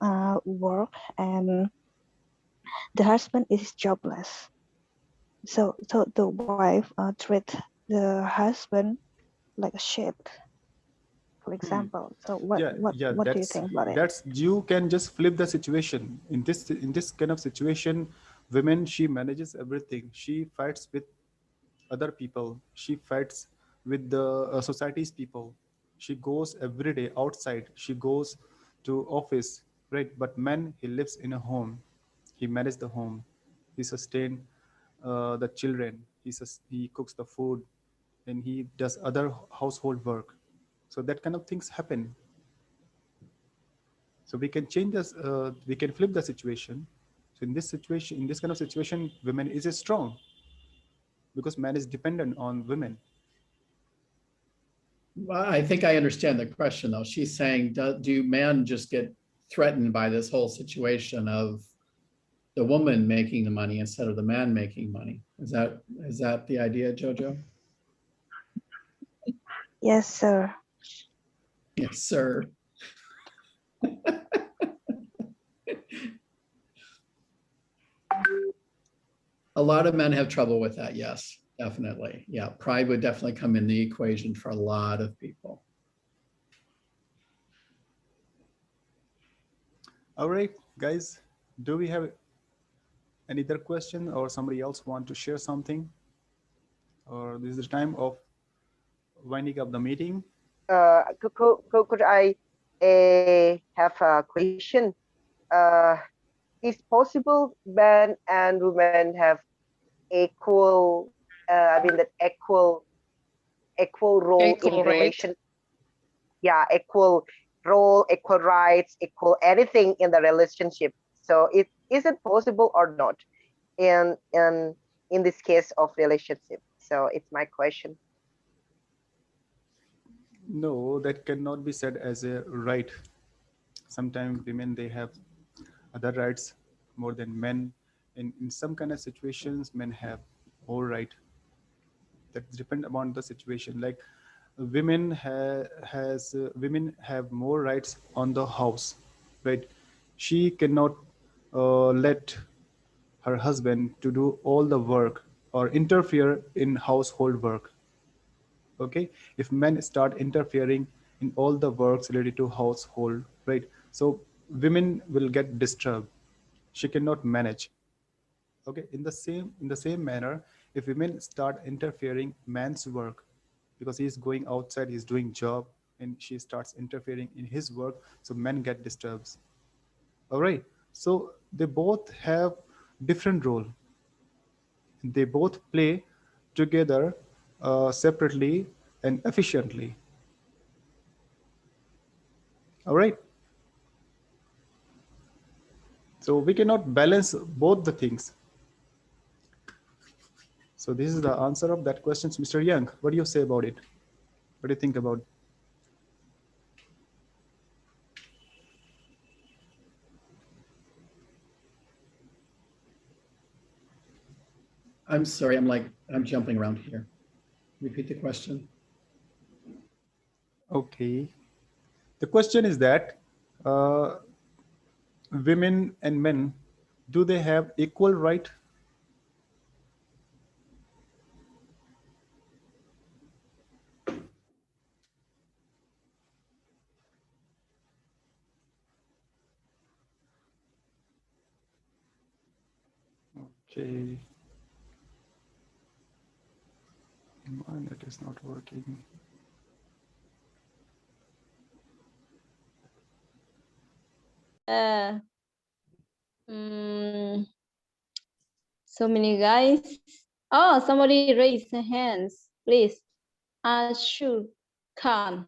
work and the husband is jobless. So the wife treat the husband like a shit, for example. So what do you think about it? That's you can just flip the situation. In this kind of situation, women, she manages everything. She fights with other people. She fights with the society's people. She goes every day outside. She goes to office, right? But man, he lives in a home. He manages the home. He sustains the children. He cooks the food, and he does other household work. So that kind of things happen. So we can change this. We can flip the situation. So in this situation, in this kind of situation, women is strong because man is dependent on women. Well, I think I understand the question though. She's saying, do men just get threatened by this whole situation of the woman making the money instead of the man making money? Is that the idea, Jojo? Yes, sir. Yes, sir. A lot of men have trouble with that. Yes, definitely. Yeah, pride would definitely come in the equation for a lot of people. All right, guys, do we have Any other question, or somebody else want to share something? Or this is the time of winding up the meeting. Could I have a question? Is possible men and women have equal, I mean that equal role in relation? Yeah, equal role, equal rights, equal anything in the relationship. So is it possible or not in this case of relationship? So it's my question. No, that cannot be said as a right. Sometimes women, they have other rights more than men. In some kind of situations, men have more right. That depends upon the situation. Like women women have more rights on the house, right? She cannot let her husband to do all the work or interfere in household work. Okay, if men start interfering in all the works related to household, right, so women will get disturbed. She cannot manage. Okay, in the same manner, if women start interfering man's work, because he's going outside, he's doing job, and she starts interfering in his work, so men get disturbed. All right, so they both have different role. They both play together separately and efficiently. All right, so we cannot balance both the things. So this is the answer of that question. Mr. Young, what do you say about it? What do you think about it? I'm sorry, I'm jumping around here. Repeat the question. Okay. The question is that women and men, do they have equal right? Okay. Mine, it is not working. So many guys. Oh, somebody raise their hands, please. Sure, Khan.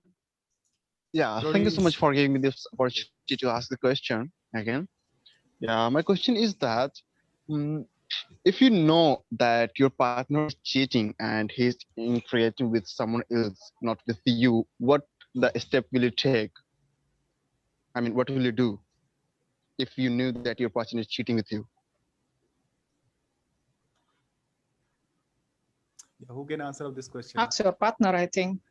Yeah, thank you so much for giving me this opportunity to ask the question again. Yeah, my question is that if you know that your partner is cheating and he's creating with someone else, not with you, what the step will you take? I mean, what will you do if you knew that your partner is cheating with you? Yeah, who can answer this question? Ask your partner, I think.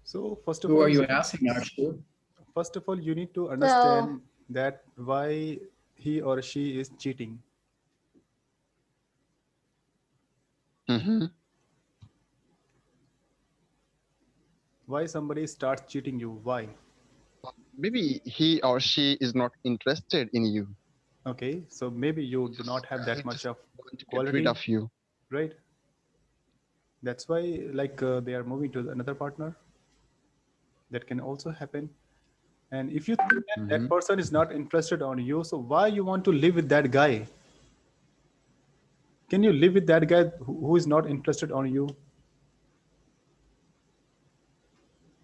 So first of Who all, are you asking, Arshu? First of all, you need to understand that why he or she is cheating. Why somebody starts cheating you? Why? Maybe he or she is not interested in you. Okay, so maybe you do not have that much of quality. Get rid of you. Right? That's why, like, they are moving to another partner. That can also happen. And if you think that that person is not interested on you, so why you want to live with that guy? Can you live with that guy who is not interested on you?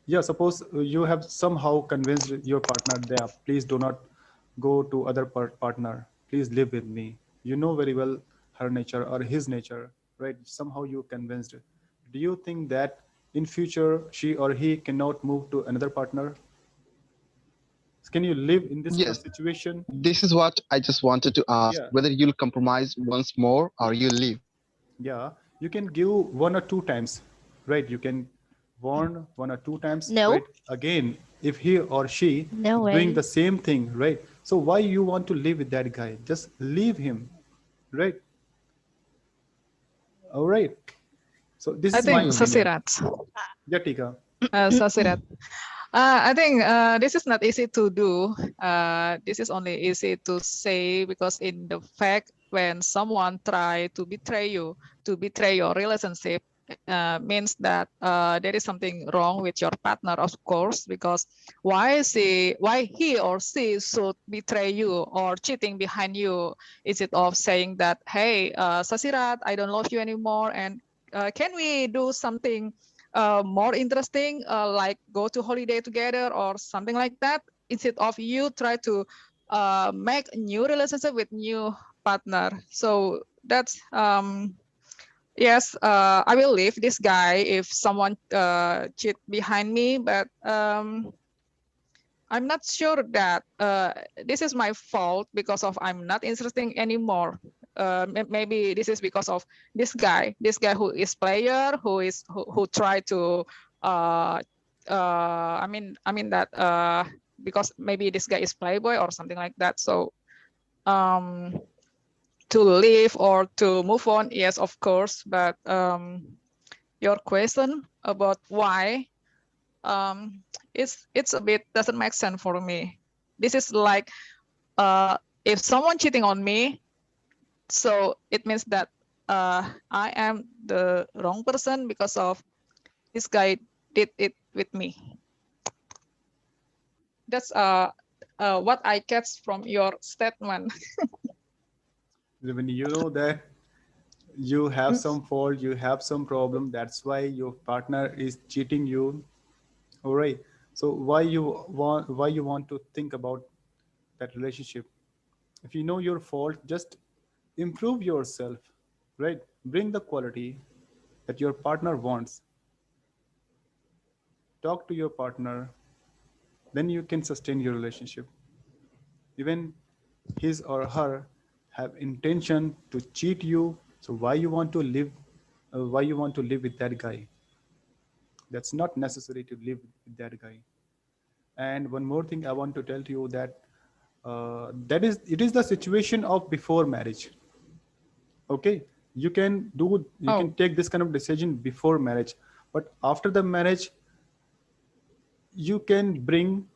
Yeah, suppose you have somehow convinced your partner that please do not go to other partner. Please live with me. You know very well her nature or his nature, right? Somehow you convinced. Do you think that in future she or he cannot move to another partner? Can you live in this situation? This is what I just wanted to ask, whether you'll compromise once more or you leave. Yeah, you can give 1 or 2 times, right? You can warn 1 or 2 times. No. Right? Again, if he or she No is doing way. the same thing, right? So why you want to live with that guy? Just leave him, right? All right. So this I is my think opinion. Shashi Raj. Yeah, Tika. Shashi Raj. I think this is not easy to do. This is only easy to say because in the fact when someone try to betray you, to betray your relationship, means that there is something wrong with your partner, of course, because why he or she should betray you or cheating behind you instead of saying that, hey, Shashi Raj, I don't love you anymore, and can we do something more interesting, like go to holiday together or something like that, instead of you try to make a new relationship with new partner. So that's yes, I will leave this guy if someone cheat behind me, but I'm not sure that this is my fault because of I'm not interesting anymore. Maybe this is because of this guy who is player, who try to I mean that because maybe this guy is playboy or something like that. So to leave or to move on, yes, of course, but your question about why, it's a bit doesn't make sense for me. This is like if someone cheating on me, so it means that I am the wrong person because of this guy did it with me. That's what I catch from your statement. When you know that you have some fault, you have some problem, that's why your partner is cheating you. All right. So why you want to think about that relationship? If you know your fault, just improve yourself, right? Bring the quality that your partner wants. Talk to your partner, then you can sustain your relationship. Even his or her have intention to cheat you, so why you want to live with that guy? That's not necessary to live with that guy. And one more thing I want to tell to you that it is the situation of before marriage. Okay, you can take this kind of decision before marriage, but after the marriage you can bring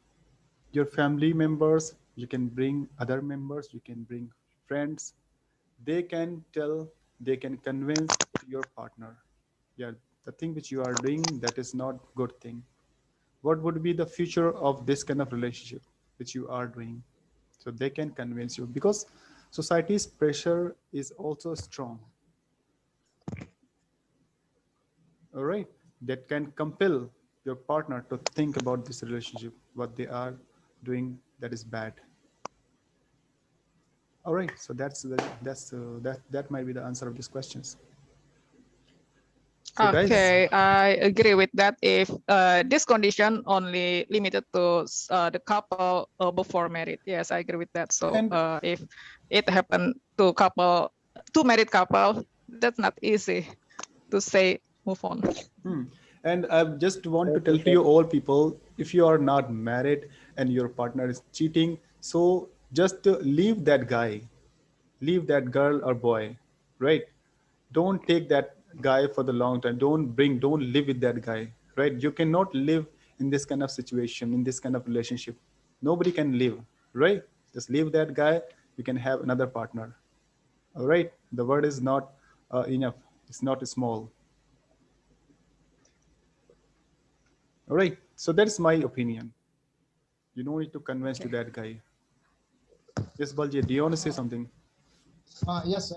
your family members, you can bring other members, you can bring friends. They can tell, they can convince your partner, yeah, the thing which you are doing, that is not good thing. What would be the future of this kind of relationship which you are doing? So they can convince you, because society's pressure is also strong. All right, that can compel your partner to think about this relationship, what they are doing that is bad. All right, so that might be the answer of these questions. So okay, I agree with that. If this condition only limited to the couple before married, yes, I agree with that. So if it happened to married couple, that's not easy to say move on. And I just want to tell to you all people, if you are not married and your partner is cheating, so just leave that guy, leave that girl or boy, right? Don't take that guy for the long time. Don't live with that guy, right? You cannot live in this kind of situation, in this kind of relationship. Nobody can live, right? Just leave that guy. You can have another partner. All right. The word is not enough. It's not small. All right. So that's my opinion. You don't need to convince to that guy. Yes, Balji, do you want to say something? Yes, sir.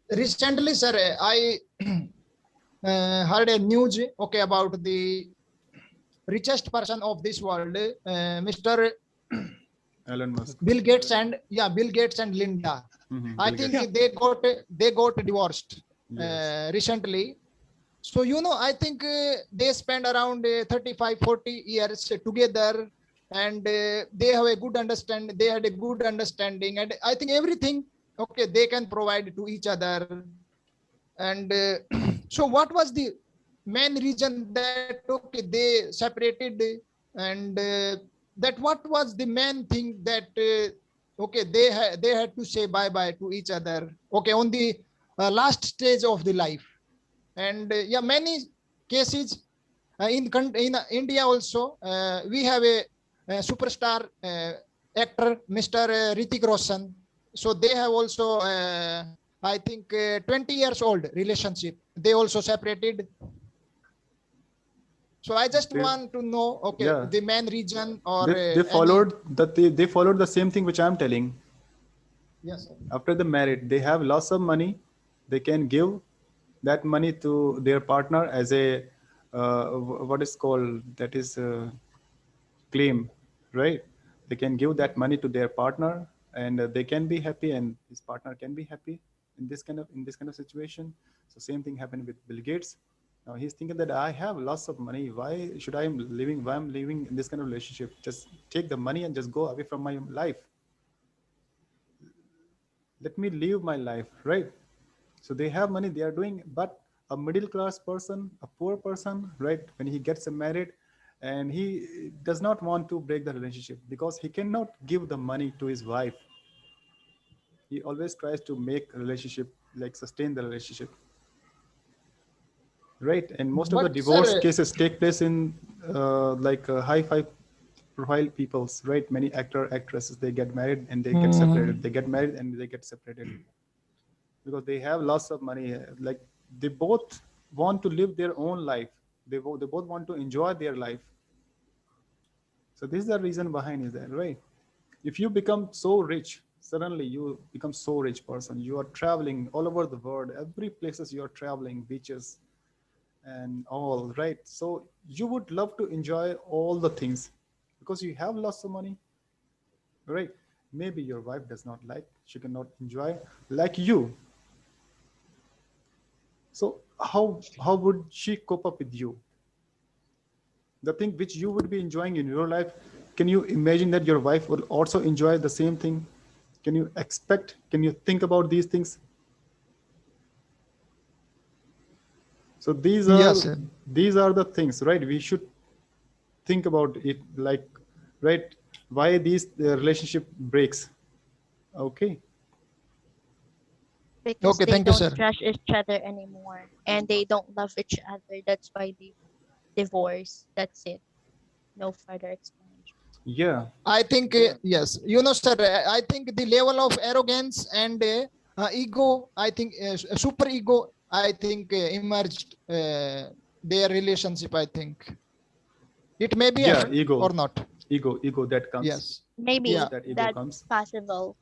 Recently, sir, I heard a news, okay, about the richest person of this world, Mr. Elon Musk, Bill Gates and Linda. I think they got divorced recently. So I think they spend around 35-40 years together, and they have a good understanding. They had a good understanding, and I think everything okay they can provide to each other. And so what was the main reason that okay they separated, and that what was the main thing that okay they had to say bye bye to each other, okay, on the last stage of the life? And yeah, many cases in India also, we have a superstar actor, Mr. Hrithik Roshan. So they have also, I think, 20 years old relationship. They also separated. So I just want to know, okay, Yeah. the main reason or They followed they followed the same thing which I'm telling. Yes, sir. After the marriage, they have lots of money. They can give that money to their partner as a what is called, that is claim, right? They can give that money to their partner, and they can be happy, and his partner can be happy in this kind of situation. So same thing happened with Bill Gates. Now he's thinking that I have lots of money. Why should I am living? Why I'm living in this kind of relationship? Just take the money and just go away from my life. Let me live my life, right? So they have money, they are doing, but a middle class person, a poor person, right? When he gets married, and he does not want to break the relationship because he cannot give the money to his wife. He always tries to make a relationship, like sustain the relationship, right? And most of the But, divorce sir, cases take place in high profile peoples, right? Many actresses, they get married and they get separated. They get married and they get separated because they have lots of money. Like they both want to live their own life. They both want to enjoy their life. So this is the reason behind is that, right? If you become so rich, suddenly you become so rich person. You are traveling all over the world, every places you are traveling, beaches and all, right? So you would love to enjoy all the things because you have lots of money, right? Maybe your wife does not like, she cannot enjoy like you. So how would she cope up with you? The thing which you would be enjoying in your life, can you imagine that your wife will also enjoy the same thing? Can you expect, can you think about these things? So these are Yes, sir. these are the things, right? We should think about it, like, right, why these relationship breaks. Okay. Because Okay, they thank you, don't sir. trust each other anymore and they don't love each other. That's why they divorce. That's it. No further explanation. Yeah. I think, yes, you know, sir, I think the level of arrogance and ego, I think super ego, I think emerged their relationship, I think. It may be Yeah, happen ego. or not. Ego that comes. Yes. Maybe Yeah. That ego that's comes. possible.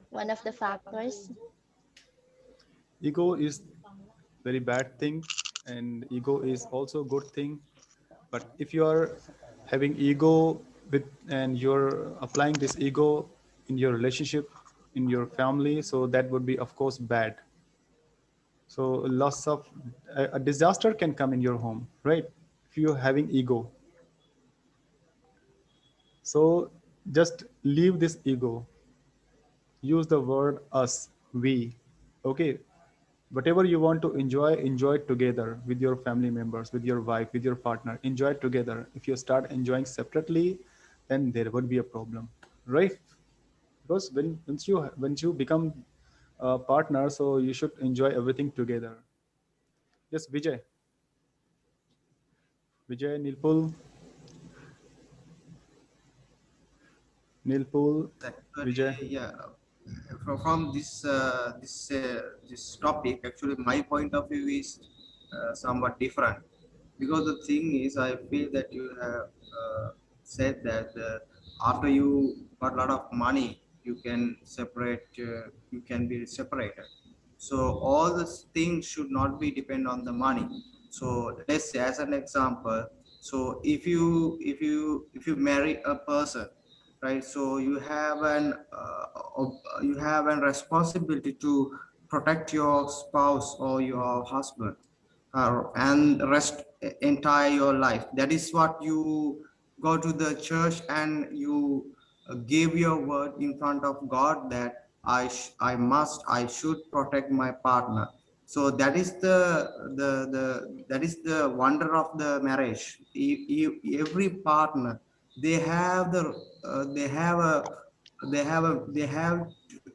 One of the factors. Ego is very bad thing, and ego is also a good thing. But if you are having ego with, and you're applying this ego in your relationship, in your family, so that would be of course bad. So lots of a disaster can come in your home, right? If you're having ego. So just leave this ego. Use the word us, we. Okay. Whatever you want to enjoy, enjoy it together with your family members, with your wife, with your partner. Enjoy it together. If you start enjoying separately, then there would be a problem, right? Because once you become a partner, so you should enjoy everything together. Yes, Vijay. Vijay, Nilpul, Vijay. Yeah, from this topic, actually, my point of view is somewhat different, because the thing is, I feel that you have said that after you got a lot of money, you can separate, you can be separated. So all these things should not be depend on the money. So let's say, as an example, so if you marry a person, right? So you have an responsibility to protect your spouse or your husband, and rest entire your life. That is what you go to the church and you give your word in front of God that I should protect my partner. So that is that is the wonder of the marriage. Every partner, they have the they have a they have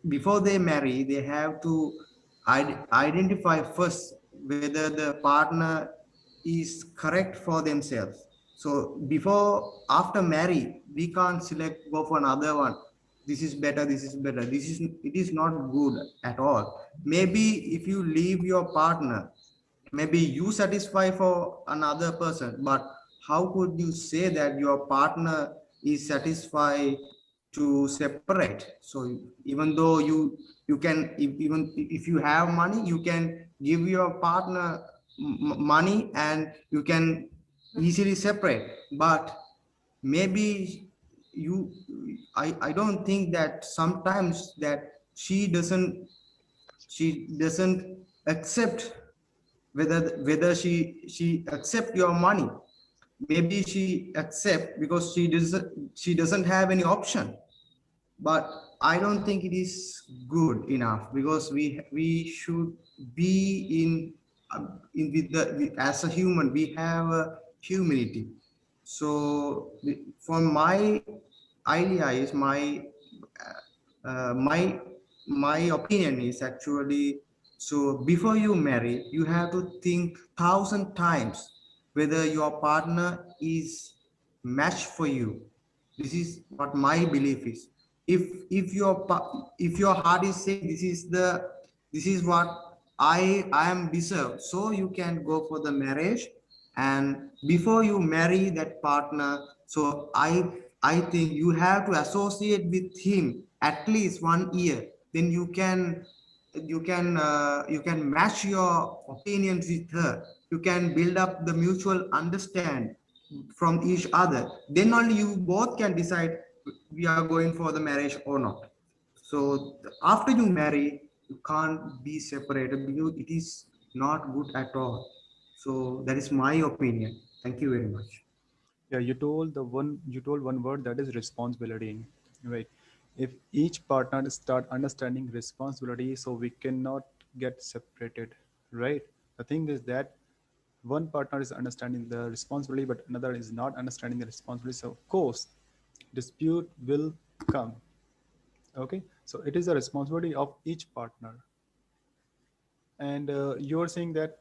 before they marry, they have to identify first whether the partner is correct for themselves. So after marry, we can't go for another one. This is better, this is better. It is not good at all. Maybe if you leave your partner, maybe you satisfy for another person, but how could you say that your partner is satisfied to separate? So even though you can, even if you have money, you can give your partner money and you can easily separate, but maybe I don't think that sometimes that she doesn't accept whether she accept your money. Maybe she accept because she doesn't have any option. But I don't think it is good enough, because we should be as a human, we have a humility. So for my idea is my opinion is actually, so before you marry, you have to think 1,000 times whether your partner is match for you. This is what my belief is. If your heart is saying this is what I am deserved, so you can go for the marriage. And before you marry that partner, so I think you have to associate with him at least 1 year. Then you can match your opinions with her. You can build up the mutual understand from each other. Then only you both can decide we are going for the marriage or not. So after you marry, you can't be separated, because it is not good at all. So that is my opinion. Thank you very much. Yeah, you told one word, that is responsibility, right? If each partner start understanding responsibility, so we cannot get separated, right? The thing is that one partner is understanding the responsibility, but another is not understanding the responsibility. So of course, dispute will come. Okay, so it is the responsibility of each partner. And you are saying that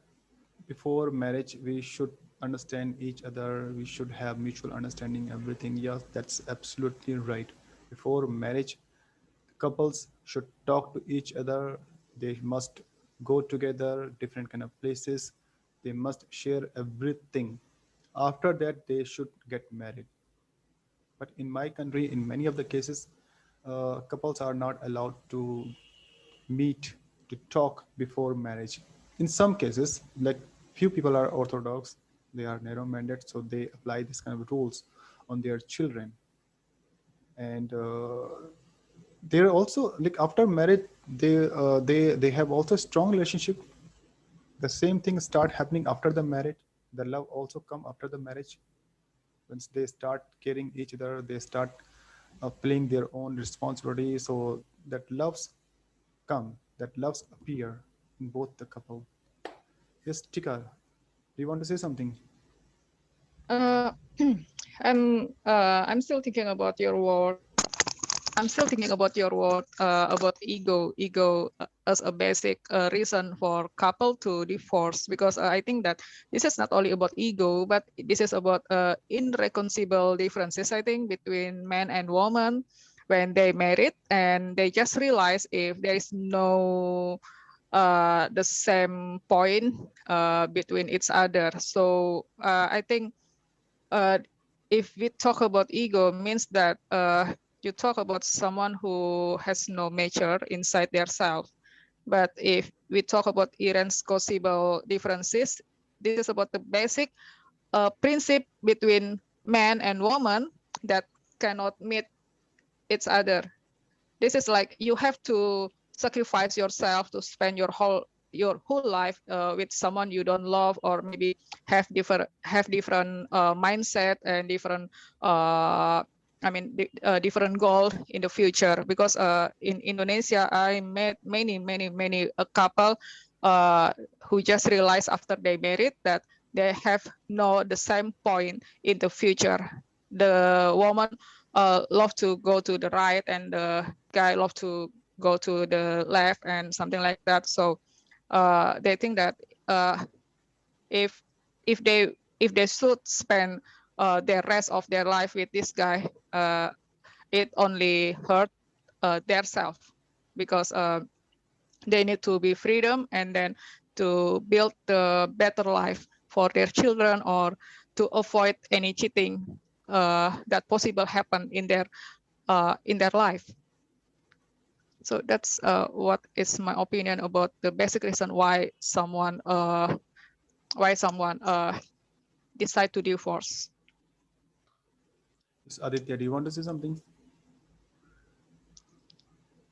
before marriage we should understand each other, we should have mutual understanding, everything. Yes, that's absolutely right. Before marriage, couples should talk to each other. They must go together different kind of places. They must share everything. After that they should get married. But in my country, in many of the cases, couples are not allowed to meet, to talk before marriage. In some cases, like few people are orthodox, they are narrow-minded, so they apply this kind of rules on their children. And they're also, like, after marriage, they have also strong relationship. The same thing start happening after the marriage. The love also come after the marriage. Once they start caring each other, they start playing their own responsibility, so that loves come, that loves appear in both the couple. Yes, Tika, do you want to say something? Uh, I'm still thinking about your word. I'm still thinking about your word about ego as a basic reason for couple to divorce, because I think that this is not only about ego, but this is about irreconcilable differences, I think, between man and woman when they married, and they just realize if there is no the same point between each other. So I think if we talk about ego, means that you talk about someone who has no nature inside their self. But if we talk about irreconcilable differences, this is about the basic principle between man and woman that cannot meet each other. This is like you have to sacrifice yourself to spend your whole life with someone you don't love, or maybe have different mindset and different different goal in the future. Because in Indonesia, I met many a couple who just realized after they married that they have no the same point in the future. The woman love to go to the right, and the guy love to go to the left, and something like that. So they think that if if they should spend the rest of their life with this guy, it only hurt their self, because they need to be freedom and then to build the better life for their children, or to avoid any cheating that possible happen in their life. So that's what is my opinion about the basic reason why someone decide to divorce. Aditya, do you want to say something?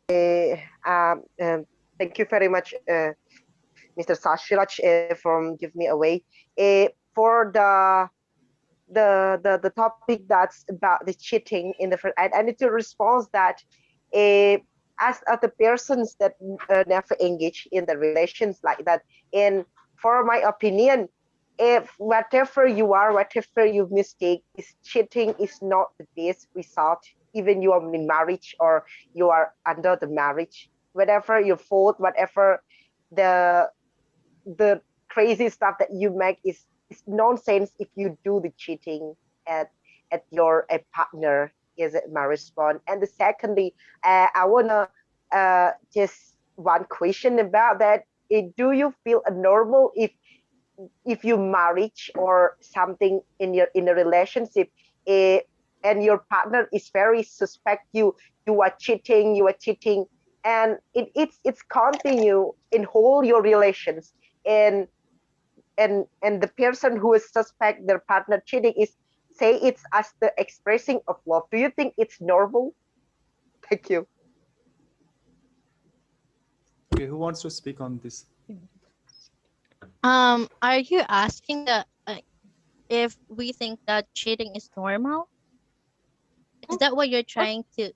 Thank you very much, Mr. Shashiraj, for giving me away. For the topic that's about the cheating in the first, I need to respond that as the persons that never engage in the relations like that. And for my opinion, if whatever you are, whatever you mistake, is cheating is not the best result. Even you are in marriage or you are under the marriage, whatever your fault, whatever the crazy stuff that you make is nonsense if you do the cheating at your partner, is it my response. And the secondly, I wanna just one question about that. Do you feel normal if you marriage or something in a relationship, and your partner is very suspect you are cheating, and it's continue in whole your relations, and the person who is suspect their partner cheating is say it's as the expressing of love? Do you think it's normal? Thank you. Okay, who wants to speak on this? Are you asking that if we think that cheating is normal? Is that what you're trying to?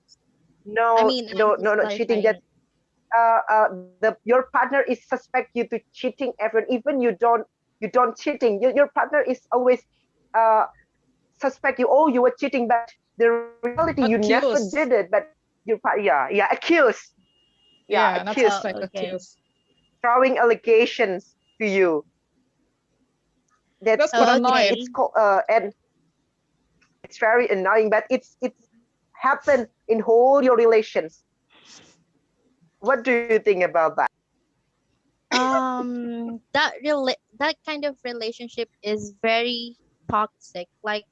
No, I mean, I'm just no, cheating. That your partner is suspect you to cheating everyone, even you don't cheating. Your partner is always suspect you. Oh, you were cheating, but the reality you never did it. But your accused. Yeah, not accused. suspect, accused. Throwing allegations to you. That's what annoying. It's called and it's very annoying, but it's happened in whole your relations. What do you think about that? That kind of relationship is very toxic. Like,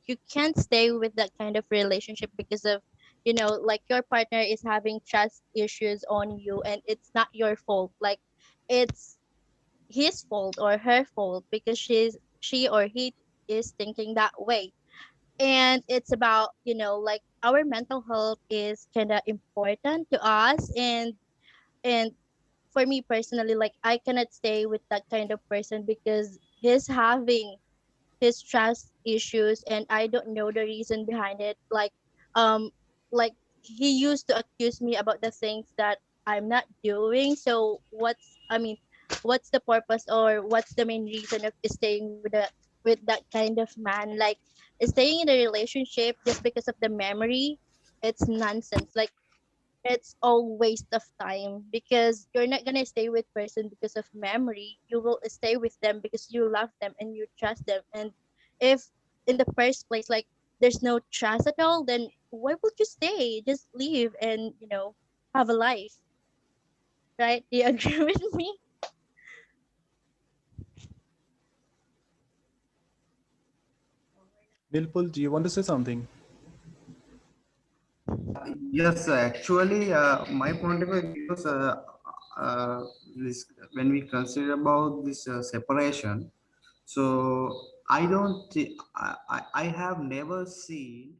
you can't stay with that kind of relationship because of, like, your partner is having trust issues on you, and it's not your fault. Like, it's his fault or her fault because she or he is thinking that way. And it's about, like, our mental health is kind of important to us. And for me personally, like, I cannot stay with that kind of person because he's having his trust issues, and I don't know the reason behind it. Like he used to accuse me about the things that I'm not doing. So what's the purpose, or what's the main reason of staying with that kind of man? Like, staying in a relationship just because of the memory, it's nonsense. Like, it's all waste of time, because you're not gonna stay with person because of memory. You will stay with them because you love them and you trust them. And if in the first place, like, there's no trust at all, then why would you stay? Just leave and have a life, right? Do you agree with me? Nilpul, do you want to say something? Yes, actually, my point of view is this, when we consider about this separation. So I don't, I have never seen